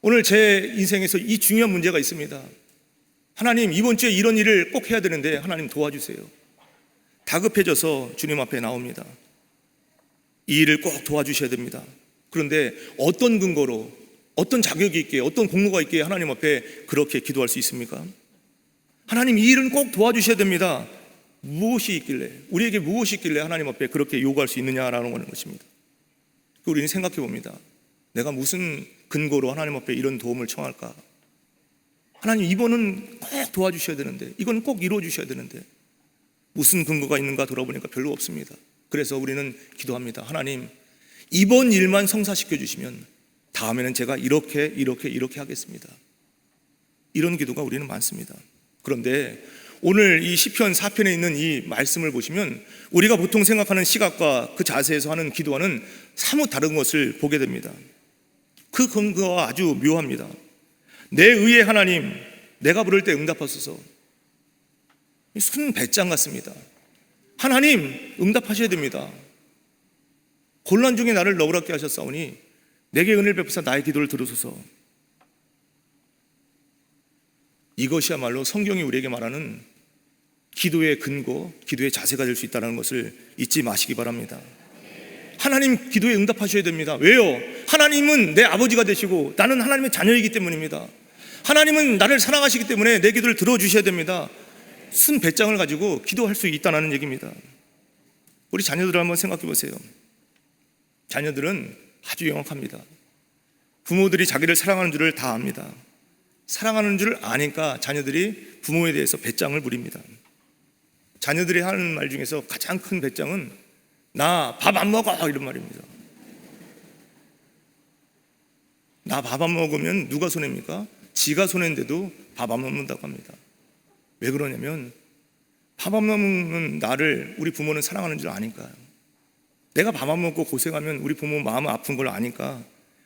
오늘 제 인생에서 이 중요한 문제가 있습니다. 하나님, 이번 주에 이런 일을 꼭 해야 되는데 하나님 도와주세요. 다급해져서 주님 앞에 나옵니다. 이 일을 꼭 도와주셔야 됩니다. 그런데 어떤 근거로, 어떤 자격이 있기에, 어떤 공로가 있기에 하나님 앞에 그렇게 기도할 수 있습니까? 하나님, 이 일은 꼭 도와주셔야 됩니다. 무엇이 있길래, 우리에게 무엇이 있길래 하나님 앞에 그렇게 요구할 수 있느냐라는 것입니다. 우리는 생각해 봅니다. 내가 무슨 근거로 하나님 앞에 이런 도움을 청할까? 하나님, 이번은 꼭 도와주셔야 되는데, 이건 꼭 이루어 주셔야 되는데 무슨 근거가 있는가 돌아보니까 별로 없습니다. 그래서 우리는 기도합니다. 하나님, 이번 일만 성사시켜 주시면 다음에는 제가 이렇게 하겠습니다. 이런 기도가 우리는 많습니다. 그런데 오늘 이 시편 4편에 있는 이 말씀을 보시면 우리가 보통 생각하는 시각과 그 자세에서 하는 기도와는 사뭇 다른 것을 보게 됩니다. 그 근거가 아주 묘합니다. 내 의의 하나님, 내가 부를 때 응답하소서. 순 배짱 같습니다. 하나님, 응답하셔야 됩니다. 곤란 중에 나를 너그럽게 하셨사오니 내게 은혜를 베푸사 나의 기도를 들으소서. 이것이야말로 성경이 우리에게 말하는 기도의 근거, 기도의 자세가 될 수 있다는 것을 잊지 마시기 바랍니다. 하나님, 기도에 응답하셔야 됩니다. 왜요? 하나님은 내 아버지가 되시고 나는 하나님의 자녀이기 때문입니다. 하나님은 나를 사랑하시기 때문에 내 기도를 들어주셔야 됩니다. 순 배짱을 가지고 기도할 수 있다는 얘기입니다. 우리 자녀들을 한번 생각해 보세요. 자녀들은 아주 영악합니다. 부모들이 자기를 사랑하는 줄을 다 압니다. 사랑하는 줄 아니까 자녀들이 부모에 대해서 배짱을 부립니다. 자녀들이 하는 말 중에서 가장 큰 배짱은 나 밥 안 먹어, 이런 말입니다. 나 밥 안 먹으면 누가 손해입니까? 지가 손해인데도 밥 안 먹는다고 합니다. 왜 그러냐면 밥 안 먹는 나를 우리 부모는 사랑하는 줄 아니까. 내가 밥 안 먹고 고생하면 우리 부모 마음은 아픈 걸 아니까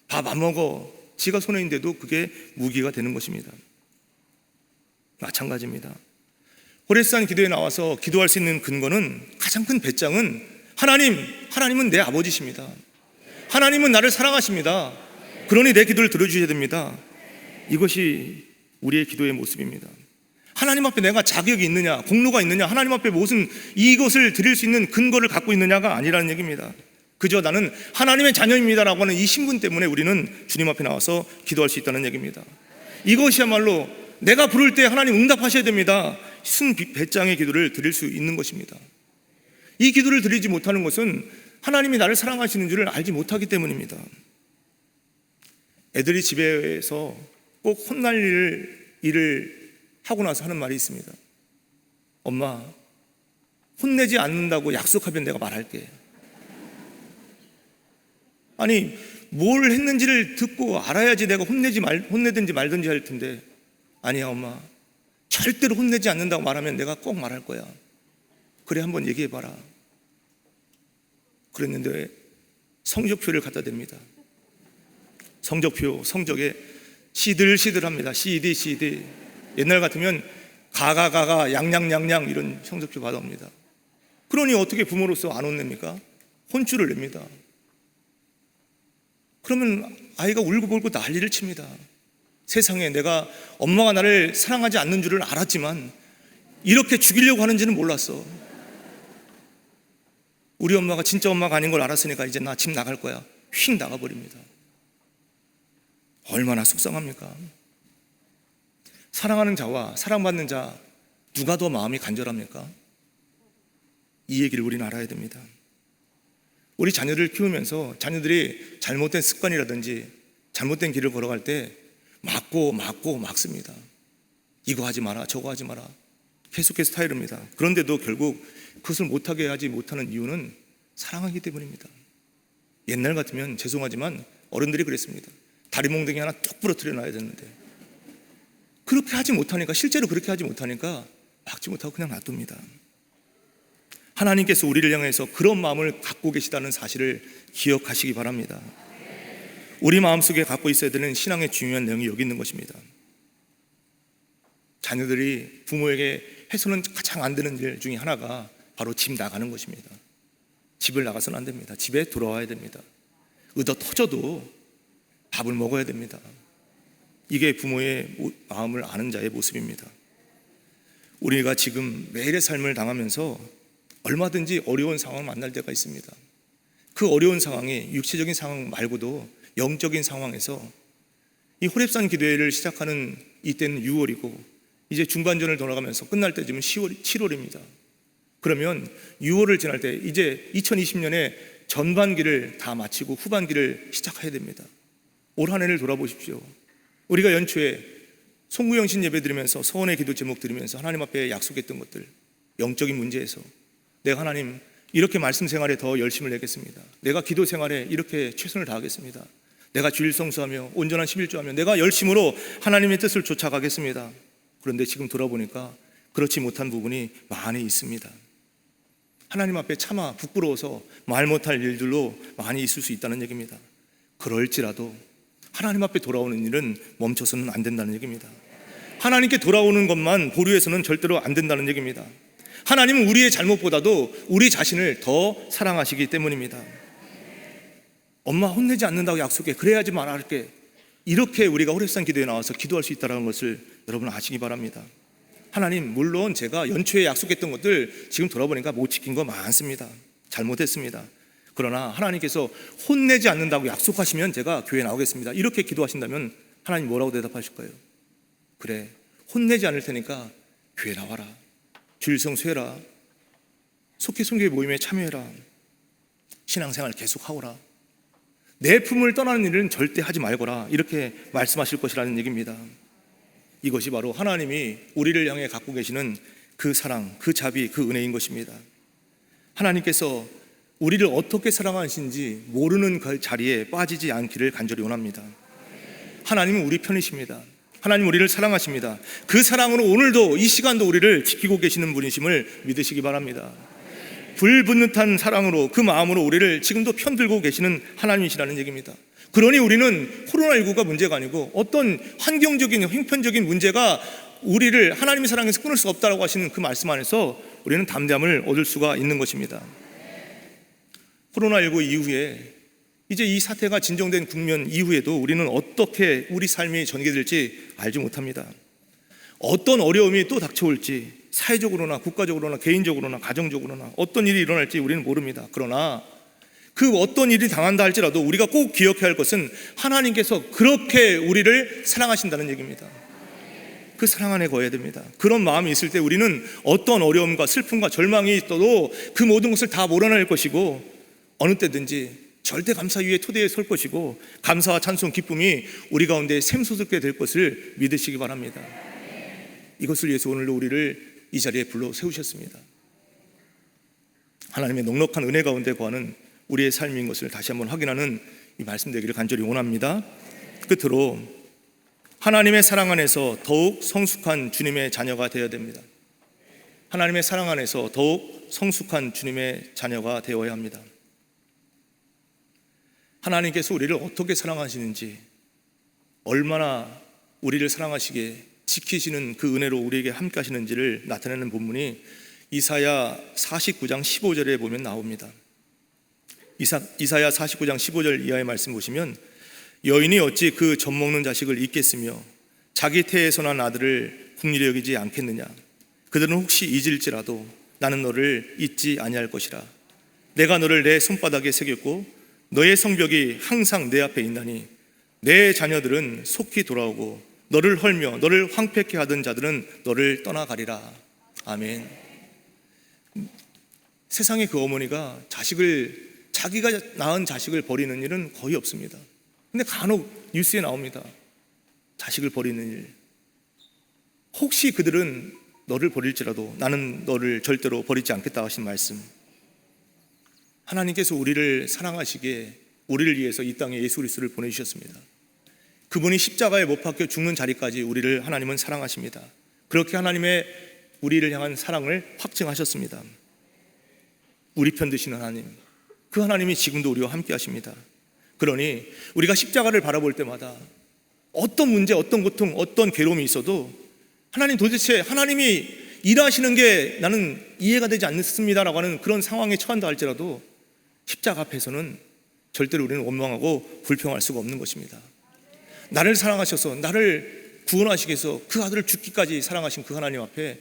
밥 안 먹어, 지가 손해인데도 그게 무기가 되는 것입니다. 마찬가지입니다. 호레스산 기도에 나와서 기도할 수 있는 근거는, 가장 큰 배짱은 하나님은 내 아버지십니다. 하나님은 나를 사랑하십니다. 그러니 내 기도를 들어주셔야 됩니다. 이것이 우리의 기도의 모습입니다. 하나님 앞에 내가 자격이 있느냐, 공로가 있느냐, 하나님 앞에 무슨 이것을 드릴 수 있는 근거를 갖고 있느냐가 아니라는 얘기입니다. 그저 나는 하나님의 자녀입니다라고 하는 이 신분 때문에 우리는 주님 앞에 나와서 기도할 수 있다는 얘기입니다. 이것이야말로 내가 부를 때 하나님 응답하셔야 됩니다. 순 배짱의 기도를 드릴 수 있는 것입니다. 이 기도를 드리지 못하는 것은 하나님이 나를 사랑하시는 줄을 알지 못하기 때문입니다. 애들이 집에서 꼭 혼날 일을 하고 나서 하는 말이 있습니다. 엄마, 혼내지 않는다고 약속하면 내가 말할게. 아니, 뭘 했는지를 듣고 알아야지 내가 혼내든지 말든지 할 텐데, 아니야 엄마, 절대로 혼내지 않는다고 말하면 내가 꼭 말할 거야. 그래, 한번 얘기해봐라. 그랬는데 성적표를 갖다 댑니다. 성적에 시들시들합니다. CD. 옛날 같으면 가가 양양 이런 성적표 받아옵니다. 그러니 어떻게 부모로서 안 혼냅니까? 혼쭐을 냅니다. 그러면 아이가 울고불고 난리를 칩니다. 세상에, 내가 엄마가 나를 사랑하지 않는 줄을 알았지만 이렇게 죽이려고 하는지는 몰랐어. 우리 엄마가 진짜 엄마가 아닌 걸 알았으니까 이제 나 집 나갈 거야. 휙 나가버립니다. 얼마나 속상합니까? 사랑하는 자와 사랑받는 자, 누가 더 마음이 간절합니까? 이 얘기를 우리는 알아야 됩니다. 우리 자녀를 키우면서 자녀들이 잘못된 습관이라든지 잘못된 길을 걸어갈 때 막습니다. 이거 하지 마라, 저거 하지 마라. 계속해서 타이릅니다. 그런데도 결국 그것을 못하게 하지 못하는 이유는 사랑하기 때문입니다. 옛날 같으면 죄송하지만 어른들이 그랬습니다. 다리 몽둥이 하나 뚝 부러뜨려 놔야 되는데 그렇게 하지 못하니까, 실제로 그렇게 하지 못하니까 막지 못하고 그냥 놔둡니다. 하나님께서 우리를 향해서 그런 마음을 갖고 계시다는 사실을 기억하시기 바랍니다. 우리 마음속에 갖고 있어야 되는 신앙의 중요한 내용이 여기 있는 것입니다. 자녀들이 부모에게 해서는 가장 안 되는 일 중에 하나가 바로 집 나가는 것입니다. 집을 나가서는 안 됩니다. 집에 돌아와야 됩니다. 의도 터져도 밥을 먹어야 됩니다. 이게 부모의 마음을 아는 자의 모습입니다. 우리가 지금 매일의 삶을 당하면서 얼마든지 어려운 상황을 만날 때가 있습니다. 그 어려운 상황이 육체적인 상황 말고도 영적인 상황에서 이 호렙산 기도회를 시작하는 이때는 6월이고 이제 중반전을 돌아가면서 끝날 때쯤은 7월입니다. 그러면 6월을 지날 때 이제 2020년에 전반기를 다 마치고 후반기를 시작해야 됩니다. 올 한 해를 돌아보십시오. 우리가 연초에 송구영신 예배 드리면서 서원의 기도 제목 드리면서 하나님 앞에 약속했던 것들, 영적인 문제에서 내가 하나님 이렇게 말씀 생활에 더 열심을 내겠습니다. 내가 기도 생활에 이렇게 최선을 다하겠습니다. 내가 주일 성수하며 온전한 11조하며 내가 열심으로 하나님의 뜻을 쫓아가겠습니다. 그런데 지금 돌아보니까 그렇지 못한 부분이 많이 있습니다. 하나님 앞에 차마 부끄러워서 말 못할 일들로 많이 있을 수 있다는 얘기입니다. 그럴지라도 하나님 앞에 돌아오는 일은 멈춰서는 안 된다는 얘기입니다. 하나님께 돌아오는 것만 보류해서는 절대로 안 된다는 얘기입니다. 하나님은 우리의 잘못보다도 우리 자신을 더 사랑하시기 때문입니다. 엄마 혼내지 않는다고 약속해. 그래야지 말할게. 이렇게 우리가 호렙산 기도에 나와서 기도할 수 있다는 것을 여러분 아시기 바랍니다. 하나님, 물론 제가 연초에 약속했던 것들 지금 돌아보니까 못 지킨 거 많습니다. 잘못했습니다. 그러나 하나님께서 혼내지 않는다고 약속하시면 제가 교회에 나오겠습니다. 이렇게 기도하신다면 하나님 뭐라고 대답하실까요? 그래, 혼내지 않을 테니까 교회 나와라. 주일 성수해라. 속히 성교회 모임에 참여해라. 신앙생활 계속하거라. 내 품을 떠나는 일은 절대 하지 말거라. 이렇게 말씀하실 것이라는 얘기입니다. 이것이 바로 하나님이 우리를 향해 갖고 계시는 그 사랑, 그 자비, 그 은혜인 것입니다. 하나님께서 우리를 어떻게 사랑하시는지 모르는 그 자리에 빠지지 않기를 간절히 원합니다. 하나님은 우리 편이십니다. 하나님 우리를 사랑하십니다. 그 사랑으로 오늘도 이 시간도 우리를 지키고 계시는 분이심을 믿으시기 바랍니다. 불붙는 사랑으로 그 마음으로 우리를 지금도 편들고 계시는 하나님이시라는 얘기입니다. 그러니 우리는 코로나19가 문제가 아니고 어떤 환경적인 형편적인 문제가 우리를 하나님의 사랑에서 끊을 수 없다고 하시는 그 말씀 안에서 우리는 담대함을 얻을 수가 있는 것입니다. 코로나19 이후에 이제 이 사태가 진정된 국면 이후에도 우리는 어떻게 우리 삶이 전개될지 알지 못합니다. 어떤 어려움이 또 닥쳐올지 사회적으로나 국가적으로나 개인적으로나 가정적으로나 어떤 일이 일어날지 우리는 모릅니다. 그러나 그 어떤 일이 당한다 할지라도 우리가 꼭 기억해야 할 것은 하나님께서 그렇게 우리를 사랑하신다는 얘기입니다. 그 사랑 안에 거해야 됩니다. 그런 마음이 있을 때 우리는 어떤 어려움과 슬픔과 절망이 있어도 그 모든 것을 다 몰아낼 것이고 어느 때든지 절대 감사 위에 토대에 설 것이고 감사와 찬송 기쁨이 우리 가운데 샘솟게 될 것을 믿으시기 바랍니다. 이것을 위해서 오늘도 우리를 이 자리에 불러 세우셨습니다. 하나님의 넉넉한 은혜 가운데 거하는 우리의 삶인 것을 다시 한번 확인하는 이 말씀 되기를 간절히 원합니다. 끝으로 하나님의 사랑 안에서 더욱 성숙한 주님의 자녀가 되어야 됩니다. 하나님의 사랑 안에서 더욱 성숙한 주님의 자녀가 되어야 합니다. 하나님께서 우리를 어떻게 사랑하시는지, 얼마나 우리를 사랑하시기에 지키시는 그 은혜로 우리에게 함께 하시는지를 나타내는 본문이 이사야 49장 15절에 보면 나옵니다. 이사야 49장 15절 이하의 말씀 보시면 여인이 어찌 그 젖먹는 자식을 잊겠으며 자기 태에서 난 아들을 국리히 여기지 않겠느냐. 그들은 혹시 잊을지라도 나는 너를 잊지 아니할 것이라. 내가 너를 내 손바닥에 새겼고 너의 성벽이 항상 내 앞에 있나니 내 자녀들은 속히 돌아오고 너를 헐며 너를 황폐케 하던 자들은 너를 떠나가리라. 아멘. 세상에 그 어머니가 자기가 낳은 자식을 버리는 일은 거의 없습니다. 근데 간혹 뉴스에 나옵니다. 자식을 버리는 일. 혹시 그들은 너를 버릴지라도 나는 너를 절대로 버리지 않겠다 하신 말씀. 하나님께서 우리를 사랑하시기에 우리를 위해서 이 땅에 예수 그리스도를 보내주셨습니다. 그분이 십자가에 못 박혀 죽는 자리까지 우리를 하나님은 사랑하십니다. 그렇게 하나님의 우리를 향한 사랑을 확증하셨습니다. 우리 편 드시는 하나님, 그 하나님이 지금도 우리와 함께 하십니다. 그러니 우리가 십자가를 바라볼 때마다 어떤 문제, 어떤 고통, 어떤 괴로움이 있어도 하나님, 도대체 하나님이 일하시는 게 나는 이해가 되지 않습니다라고 하는 그런 상황에 처한다 할지라도 십자가 앞에서는 절대로 우리는 원망하고 불평할 수가 없는 것입니다. 나를 사랑하셔서 나를 구원하시기 위해서 그 아들을 죽기까지 사랑하신 그 하나님 앞에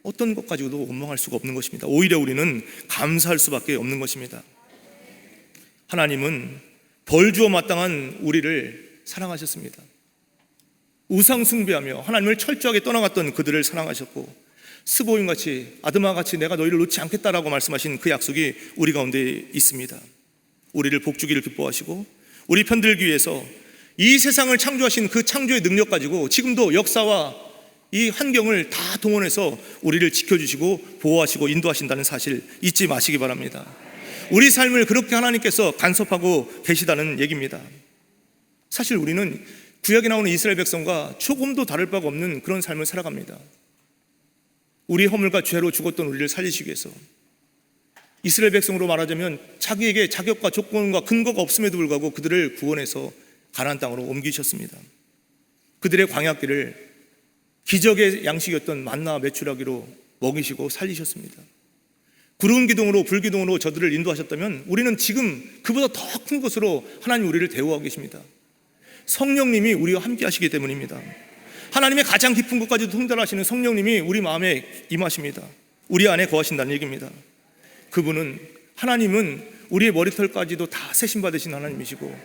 어떤 것 가지고도 원망할 수가 없는 것입니다. 오히려 우리는 감사할 수밖에 없는 것입니다. 하나님은 벌 주어 마땅한 우리를 사랑하셨습니다. 우상 숭배하며 하나님을 철저하게 떠나갔던 그들을 사랑하셨고, 스보임같이 아드마같이 내가 너희를 놓지 않겠다라고 말씀하신 그 약속이 우리 가운데 있습니다. 우리를 복주기를 기뻐하시고 우리 편들기 위해서 이 세상을 창조하신 그 창조의 능력 가지고 지금도 역사와 이 환경을 다 동원해서 우리를 지켜주시고 보호하시고 인도하신다는 사실 잊지 마시기 바랍니다. 우리 삶을 그렇게 하나님께서 간섭하고 계시다는 얘기입니다. 사실 우리는 구약에 나오는 이스라엘 백성과 조금도 다를 바가 없는 그런 삶을 살아갑니다. 우리의 허물과 죄로 죽었던 우리를 살리시기 위해서 이스라엘 백성으로 말하자면 자기에게 자격과 조건과 근거가 없음에도 불구하고 그들을 구원해서 가나안 땅으로 옮기셨습니다. 그들의 광야길을 기적의 양식이었던 만나와 메추라기로 먹이시고 살리셨습니다. 구름 기둥으로 불기둥으로 저들을 인도하셨다면 우리는 지금 그보다 더 큰 것으로 하나님 우리를 대우하고 계십니다. 성령님이 우리와 함께 하시기 때문입니다. 하나님의 가장 깊은 것까지도 통달하시는 성령님이 우리 마음에 임하십니다. 우리 안에 거하신다는 얘기입니다. 그분은, 하나님은 우리의 머리털까지도 다 세심받으신 하나님이시고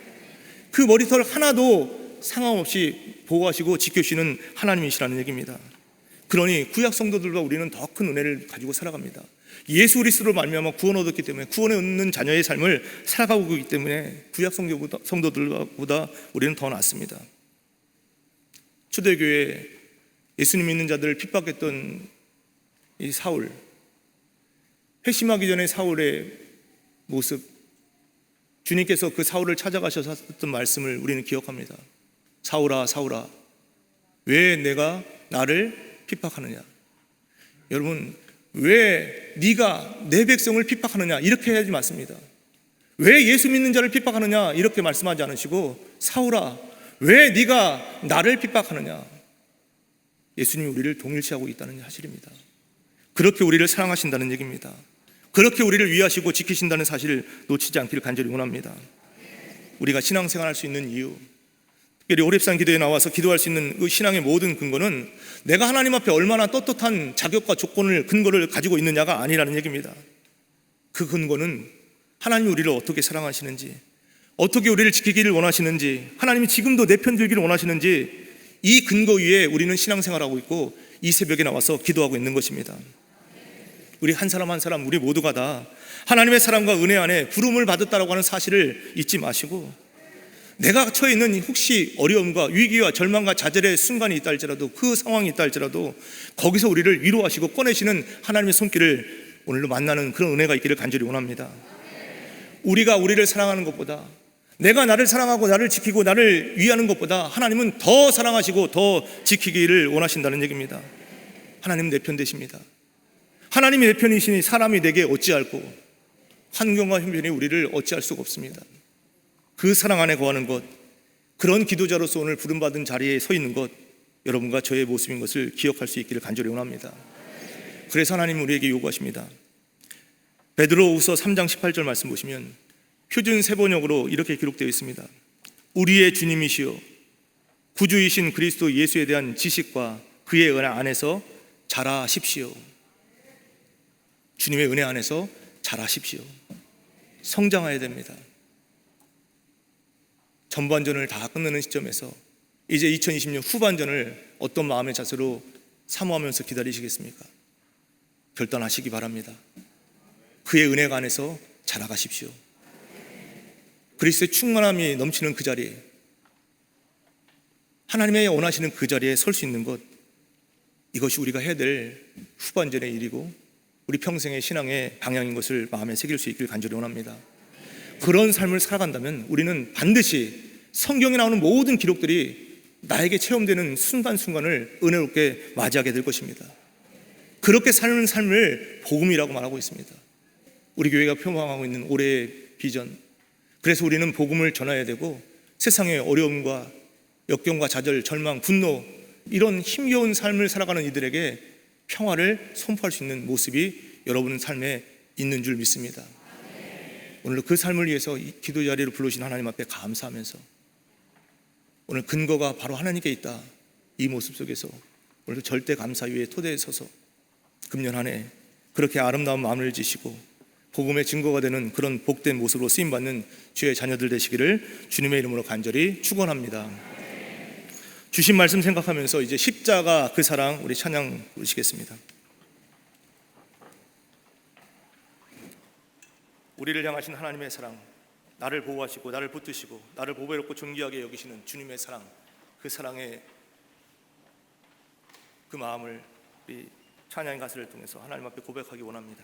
그 머리털 하나도 상함없이 보호하시고 지켜주시는 하나님이시라는 얘기입니다. 그러니 구약 성도들과 우리는 더 큰 은혜를 가지고 살아갑니다. 예수 그리스도로 말미암아 구원 얻었기 때문에 구원에 얻는 자녀의 삶을 살아가고 있기 때문에 구약 성도들보다 우리는 더 낫습니다. 초대교회 예수님 믿는 자들을 핍박했던 이 사울, 회심하기 전에 사울의 모습, 주님께서 그 사울을 찾아가셔서 하셨던 말씀을 우리는 기억합니다. 사울아, 사울아, 왜 내가 나를 핍박하느냐? 여러분, 왜 네가 내 백성을 핍박하느냐? 이렇게 하지 않습니다. 왜 예수 믿는 자를 핍박하느냐? 이렇게 말씀하지 않으시고, 사울아, 왜 네가 나를 핍박하느냐? 예수님이 우리를 동일시하고 있다는 사실입니다. 그렇게 우리를 사랑하신다는 얘기입니다. 그렇게 우리를 위하시고 지키신다는 사실을 놓치지 않기를 간절히 원합니다. 우리가 신앙생활할 수 있는 이유, 특별히 호렙산 기도에 나와서 기도할 수 있는 그 신앙의 모든 근거는 내가 하나님 앞에 얼마나 떳떳한 자격과 조건을, 근거를 가지고 있느냐가 아니라는 얘기입니다. 그 근거는 하나님이 우리를 어떻게 사랑하시는지, 어떻게 우리를 지키기를 원하시는지, 하나님이 지금도 내 편 들기를 원하시는지, 이 근거 위에 우리는 신앙생활하고 있고 이 새벽에 나와서 기도하고 있는 것입니다. 우리 한 사람 한 사람, 우리 모두가 다 하나님의 사랑과 은혜 안에 부름을 받았다라고 하는 사실을 잊지 마시고, 내가 처해 있는 혹시 어려움과 위기와 절망과 좌절의 순간이 있다 할지라도, 그 상황이 있다 할지라도 거기서 우리를 위로하시고 꺼내시는 하나님의 손길을 오늘도 만나는 그런 은혜가 있기를 간절히 원합니다. 우리가 우리를 사랑하는 것보다, 내가 나를 사랑하고 나를 지키고 나를 위하는 것보다 하나님은 더 사랑하시고 더 지키기를 원하신다는 얘기입니다. 하나님은 내 편 되십니다. 하나님이 내 편이시니 사람이 내게 어찌할꼬, 환경과 형편이 우리를 어찌할 수가 없습니다. 그 사랑 안에 거하는 것, 그런 기도자로서 오늘 부름받은 자리에 서 있는 것, 여러분과 저의 모습인 것을 기억할 수 있기를 간절히 원합니다. 그래서 하나님은 우리에게 요구하십니다. 베드로후서 3장 18절 말씀 보시면 표준 세번역으로 이렇게 기록되어 있습니다. 우리의 주님이시여 구주이신 그리스도 예수에 대한 지식과 그의 은혜 안에서 자라십시오. 주님의 은혜 안에서 자라십시오. 성장해야 됩니다. 전반전을 다 끝내는 시점에서 이제 2020년 후반전을 어떤 마음의 자세로 사모하면서 기다리시겠습니까? 결단하시기 바랍니다. 그의 은혜가 안에서 자라가십시오. 그리스도의 충만함이 넘치는 그 자리에, 하나님의 원하시는 그 자리에 설 수 있는 것, 이것이 우리가 해야 될 후반전의 일이고 우리 평생의 신앙의 방향인 것을 마음에 새길 수 있기를 간절히 원합니다. 그런 삶을 살아간다면 우리는 반드시 성경에 나오는 모든 기록들이 나에게 체험되는 순간순간을 은혜롭게 맞이하게 될 것입니다. 그렇게 사는 삶을 복음이라고 말하고 있습니다. 우리 교회가 표방하고 있는 올해의 비전, 그래서 우리는 복음을 전해야 되고 세상의 어려움과 역경과 좌절, 절망, 분노, 이런 힘겨운 삶을 살아가는 이들에게 평화를 선포할 수 있는 모습이 여러분 삶에 있는 줄 믿습니다. 오늘 그 삶을 위해서 이 기도 자리로 불러주신 하나님 앞에 감사하면서, 오늘 근거가 바로 하나님께 있다, 이 모습 속에서 오늘 절대 감사 위에 토대에 서서 금년 한 해 그렇게 아름다운 마음을 지시고 복음의 증거가 되는 그런 복된 모습으로 쓰임받는 주의 자녀들 되시기를 주님의 이름으로 간절히 축원합니다. 주신 말씀 생각하면서 이제 십자가 그 사랑, 우리 찬양 부르시겠습니다. 우리를 향하신 하나님의 사랑, 나를 보호하시고 나를 붙드시고 나를 보배롭고 존귀하게 여기시는 주님의 사랑, 그 사랑의 그 마음을 우리 찬양 가사를 통해서 하나님 앞에 고백하기 원합니다.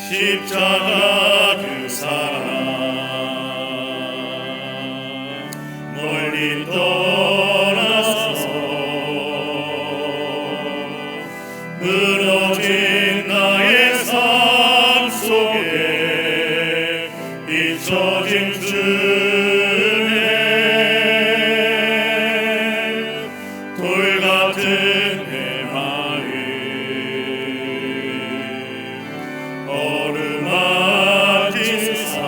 십자가 그 사랑, 멀리 떠나서 무너진 나의 삶 속에 비춰진 주의 돌 같은 내 마음, 얼음맞은 삶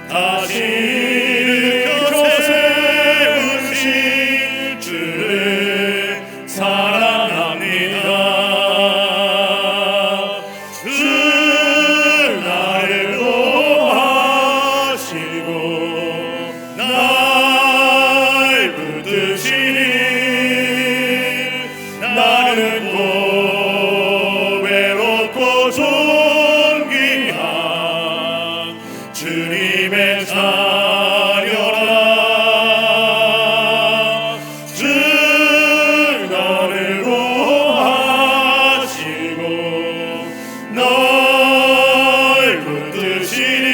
다시 일으켜 세우신 주를 사랑합니다. 주 나를 보호하시고 날 붙드시니 나는 보배롭고 존귀한 주님의 자녀라. 주 너를 보호하시고 널 붙드시니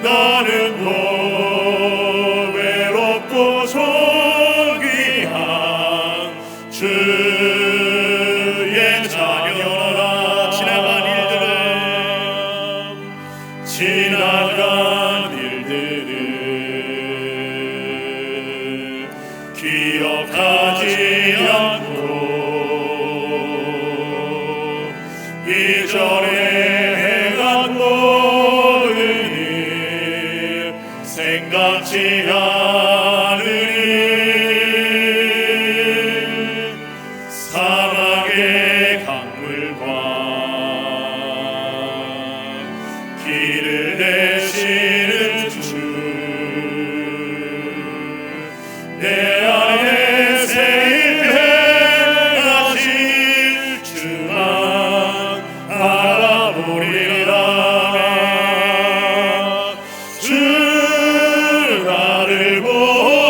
나는 보배롭고 존귀한 주의 자녀라. 지나간 일들을 기억하지 않고 이전에 행한 모든 일 생각지 않으니 사막의 강물과 길을 내시는 주, 내 안에 새일 행하실 주만 바라보리라. 주 나를 보호하시고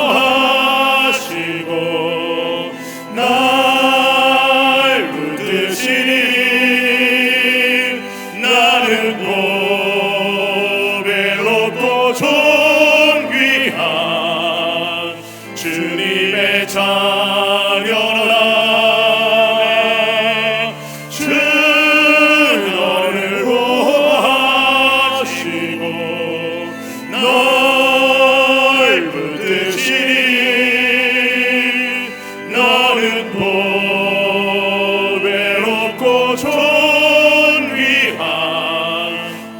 날 붙드시니 나는 보배롭고 존귀한 주님의 자녀라. 주 너를 보호하시고 널 붙드시니 나는 보배롭고 존귀한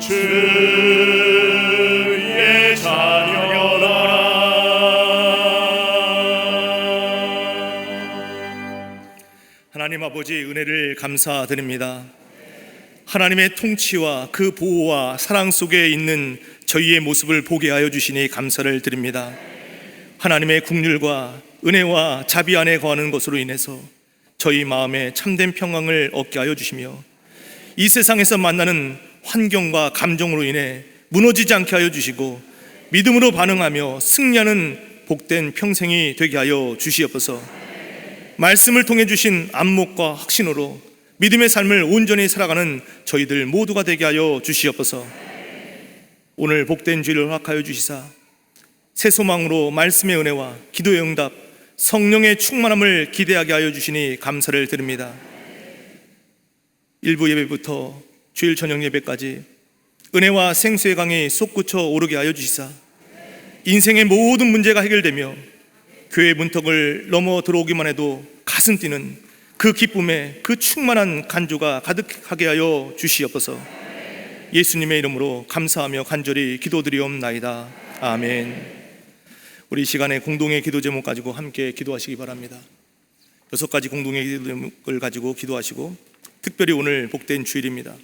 주의 자녀라. 하나님 아버지 은혜를 감사드립니다. 하나님의 통치와 그 보호와 사랑 속에 있는 저희의 모습을 보게 하여 주시니 감사를 드립니다. 하나님의 긍휼과 은혜와 자비 안에 거하는 것으로 인해서 저희 마음에 참된 평강을 얻게 하여 주시며 이 세상에서 만나는 환경과 감정으로 인해 무너지지 않게 하여 주시고 믿음으로 반응하며 승리하는 복된 평생이 되게 하여 주시옵소서. 말씀을 통해 주신 안목과 확신으로 믿음의 삶을 온전히 살아가는 저희들 모두가 되게 하여 주시옵소서. 오늘 복된 주일을 허락하여 주시사 새 소망으로 말씀의 은혜와 기도의 응답, 성령의 충만함을 기대하게 하여 주시니 감사를 드립니다. 일부 예배부터 주일 저녁 예배까지 은혜와 생수의 강이 솟구쳐 오르게 하여 주시사 인생의 모든 문제가 해결되며 교회 문턱을 넘어 들어오기만 해도 가슴 뛰는 그 기쁨에 그 충만한 간주가 가득하게 하여 주시옵소서. 예수님의 이름으로 감사하며 간절히 기도드리옵나이다. 아멘. 우리 이 시간에 공동의 기도 제목 가지고 함께 기도하시기 바랍니다. 6가지 공동의 기도 제목을 가지고 기도하시고 특별히 오늘 복된 주일입니다.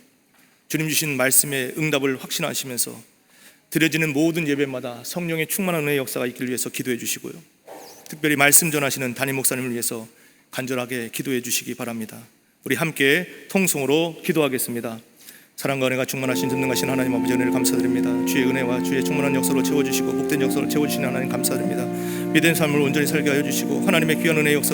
주님 주신 말씀의 응답을 확신하시면서 드려지는 모든 예배마다 성령의 충만한 은혜의 역사가 있기를 위해서 기도해 주시고요, 특별히 말씀 전하시는 담임 목사님을 위해서 간절하게 기도해 주시기 바랍니다. 우리 함께 통성으로 기도하겠습니다. 사랑과 은혜가 충만하신 전능하신 하나님 아버지 은혜를 감사드립니다. 주의 은혜와 주의 충만한 역사로 채워주시고 복된 역사로 채워주시는 하나님 감사드립니다. 믿음의 삶을 온전히 살게 하여 주시고 하나님의 귀한 은혜의 역사로